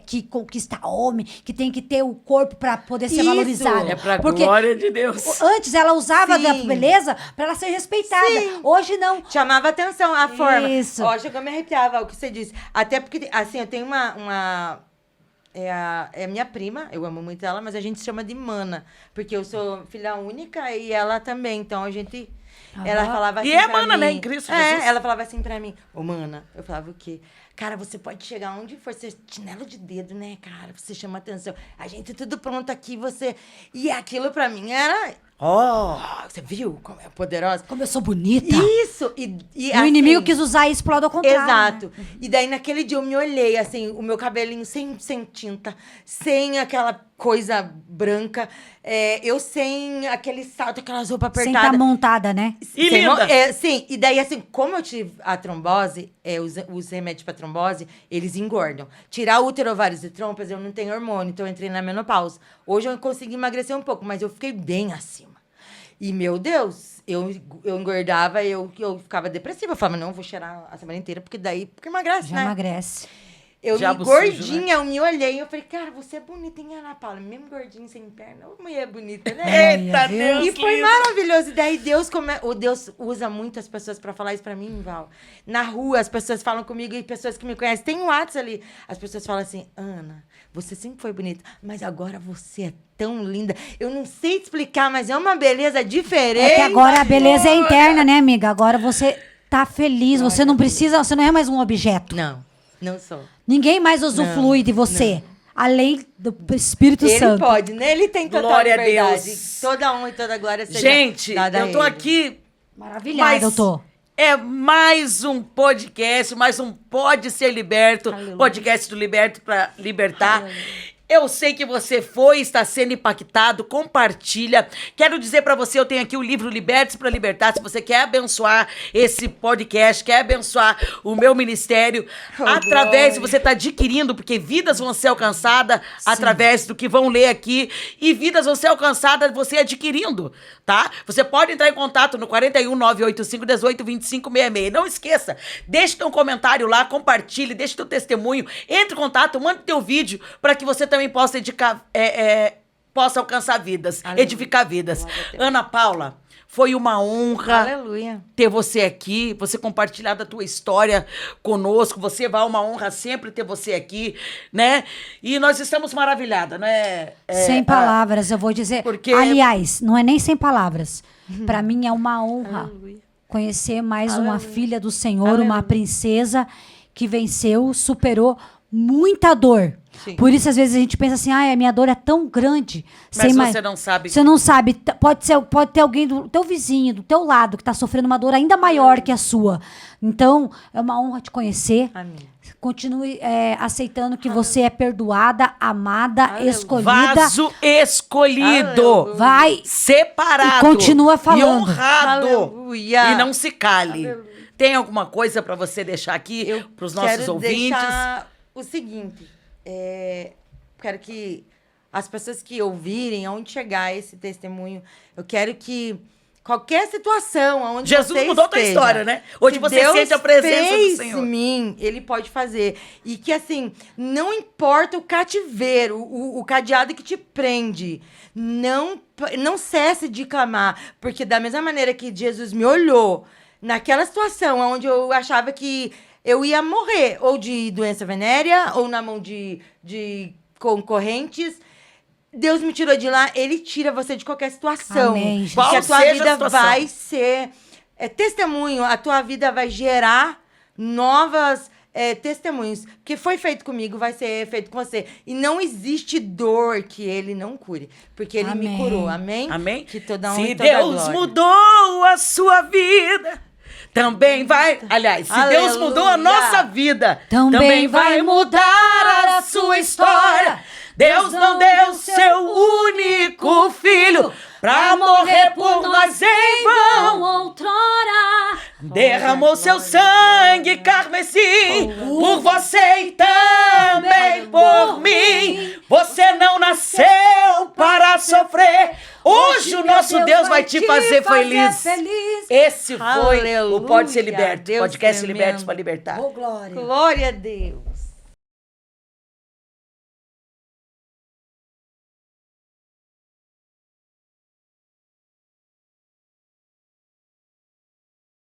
que conquista homem, que tem que ter o corpo para poder ser Isso. valorizada. É pra Porque glória de Deus. antes ela usava da Sim. beleza para ela ser respeitada. Sim. Hoje não. Chamava atenção a forma. Isso. Ó, chegou a me arrepiava o que você disse. Até porque, assim, eu tenho uma é minha prima, eu amo muito ela, mas a gente se chama de Mana. Porque eu sou filha única e ela também. Então a gente. Ela falava assim. E é pra Mana, né, mim. em Cristo Jesus. Ela falava assim pra mim, ô Mana, eu falava o quê? Cara, você pode chegar onde for, você chinelo de dedo, né, cara? Você chama atenção. A gente tudo pronto aqui, você. E aquilo pra mim era. Ó. Você viu como é poderosa? Como eu sou bonita. Isso! E E o assim, inimigo quis usar isso pro lado ao contrário. Exato. né? E daí, naquele dia, eu me olhei, assim, o meu cabelinho sem tinta, sem aquela coisa branca, eu sem aquele salto, aquelas roupas Sem apertadas. estar montada, né? E Sem linda. sim, e daí, assim, como eu tive a trombose, os remédios pra trombose, eles engordam. Tirar o útero, ovários e trompas, eu não tenho hormônio, então eu entrei na menopausa. Hoje eu consegui emagrecer um pouco, mas eu fiquei bem acima. E, meu Deus, eu engordava, eu ficava depressiva. Eu falava, não, eu vou cheirar a semana inteira, porque emagrece, Já né? emagrece. Eu Diabo gordinha, sujo, né? eu me olhei e eu falei, cara, você é bonita, hein, Ana Paula? Mesmo gordinha, sem perna, ô mulher bonita, né? Eita, viu? Deus. E foi lindo. maravilhoso. E daí Deus, o Deus usa muitas pessoas pra falar isso pra mim, Val. Na rua, as pessoas falam comigo e pessoas que me conhecem. Tem um WhatsApp ali. As pessoas falam assim, Ana, você sempre foi bonita, mas agora você é tão linda. Eu não sei te explicar, mas é uma beleza diferente. É que agora a beleza é interna, né, amiga? Agora você tá feliz, você não precisa, você não é mais um objeto. Não sou. Ninguém mais usufrui de você, além do Espírito Ele Santo. pode, né? Ele tem total Glória a liberdade. Deus. Toda honra e toda glória seja Gente, dada a eu tô ele. aqui. Maravilhada, Mas eu tô. É mais um podcast, mais um Pode Ser Liberto, Aleluia. podcast do Liberto para Libertar. Eu sei que você está sendo impactado, compartilha. Quero dizer para você, eu tenho aqui o livro Libertos para Libertar. Se você quer abençoar esse podcast, quer abençoar o meu ministério, através, glória. você está adquirindo, porque vidas vão ser alcançadas através do que vão ler aqui, e vidas vão ser alcançadas você adquirindo, tá? Você pode entrar em contato no 41 985 18 25 66. Não esqueça, deixe teu comentário lá, compartilhe, deixe teu testemunho, entre em contato, manda teu vídeo para que você também possa possa alcançar vidas, Aleluia. edificar vidas. Glória a Deus. Ana Paula, foi uma honra Aleluia. ter você aqui, você compartilhar da tua história conosco. Você vai, uma honra sempre ter você aqui, né? E nós estamos maravilhadas, né? Sem palavras, eu vou dizer. porque- Aliás, não é nem sem palavras. Pra mim é uma honra conhecer mais uma filha do Senhor, uma princesa que venceu, superou muita dor. Sim. Por isso, às vezes, a gente pensa assim, a minha dor é tão grande. Mas Sem você não sabe. Você não sabe. Pode ter alguém do teu vizinho, do teu lado, que tá sofrendo uma dor ainda maior que a sua. Então, é uma honra te conhecer. Amém. Continue aceitando que você é perdoada, amada, Aleluia. escolhida. Vaso escolhido. Aleluia. Vai Separado. E continua falando. E honrado. Aleluia. E não se cale. Tem alguma coisa para você deixar aqui para os nossos Quero ouvintes? deixar o seguinte. Quero que as pessoas que ouvirem, aonde chegar esse testemunho, eu quero que qualquer situação onde Jesus você mudou tua esteja, história, né? Hoje se você Deus sente a presença do fez Senhor. em mim, ele pode fazer. E que assim, não importa o cativeiro, o cadeado que te prende, não cesse de clamar, porque da mesma maneira que Jesus me olhou naquela situação onde eu achava que eu ia morrer, ou de doença venérea, ou na mão de concorrentes, Deus me tirou de lá, ele tira você de qualquer situação. Amém, Jesus. Porque a tua Qual seja a vida situação. vai ser testemunho, a tua vida vai gerar novas testemunhos. Que foi feito comigo, vai ser feito com você. E não existe dor que ele não cure. Porque ele me Amém. curou, amém? Amém? Que toda honra Se e toda Deus glória. mudou a sua vida, também vai... Aliás, se Deus Aleluia. mudou a nossa vida, Também vai mudar a sua história. Deus não deu seu único filho pra morrer por nós em vão. outrora. Derramou seu sangue carmesim por você e também por mim. Você não nasceu para sofrer. Hoje o nosso Deus vai te fazer feliz. Esse foi o Aleluia. Pode Ser Liberto. Deus Podcast tremendo. Libertos para Libertar. Oh, glória. Glória a Deus.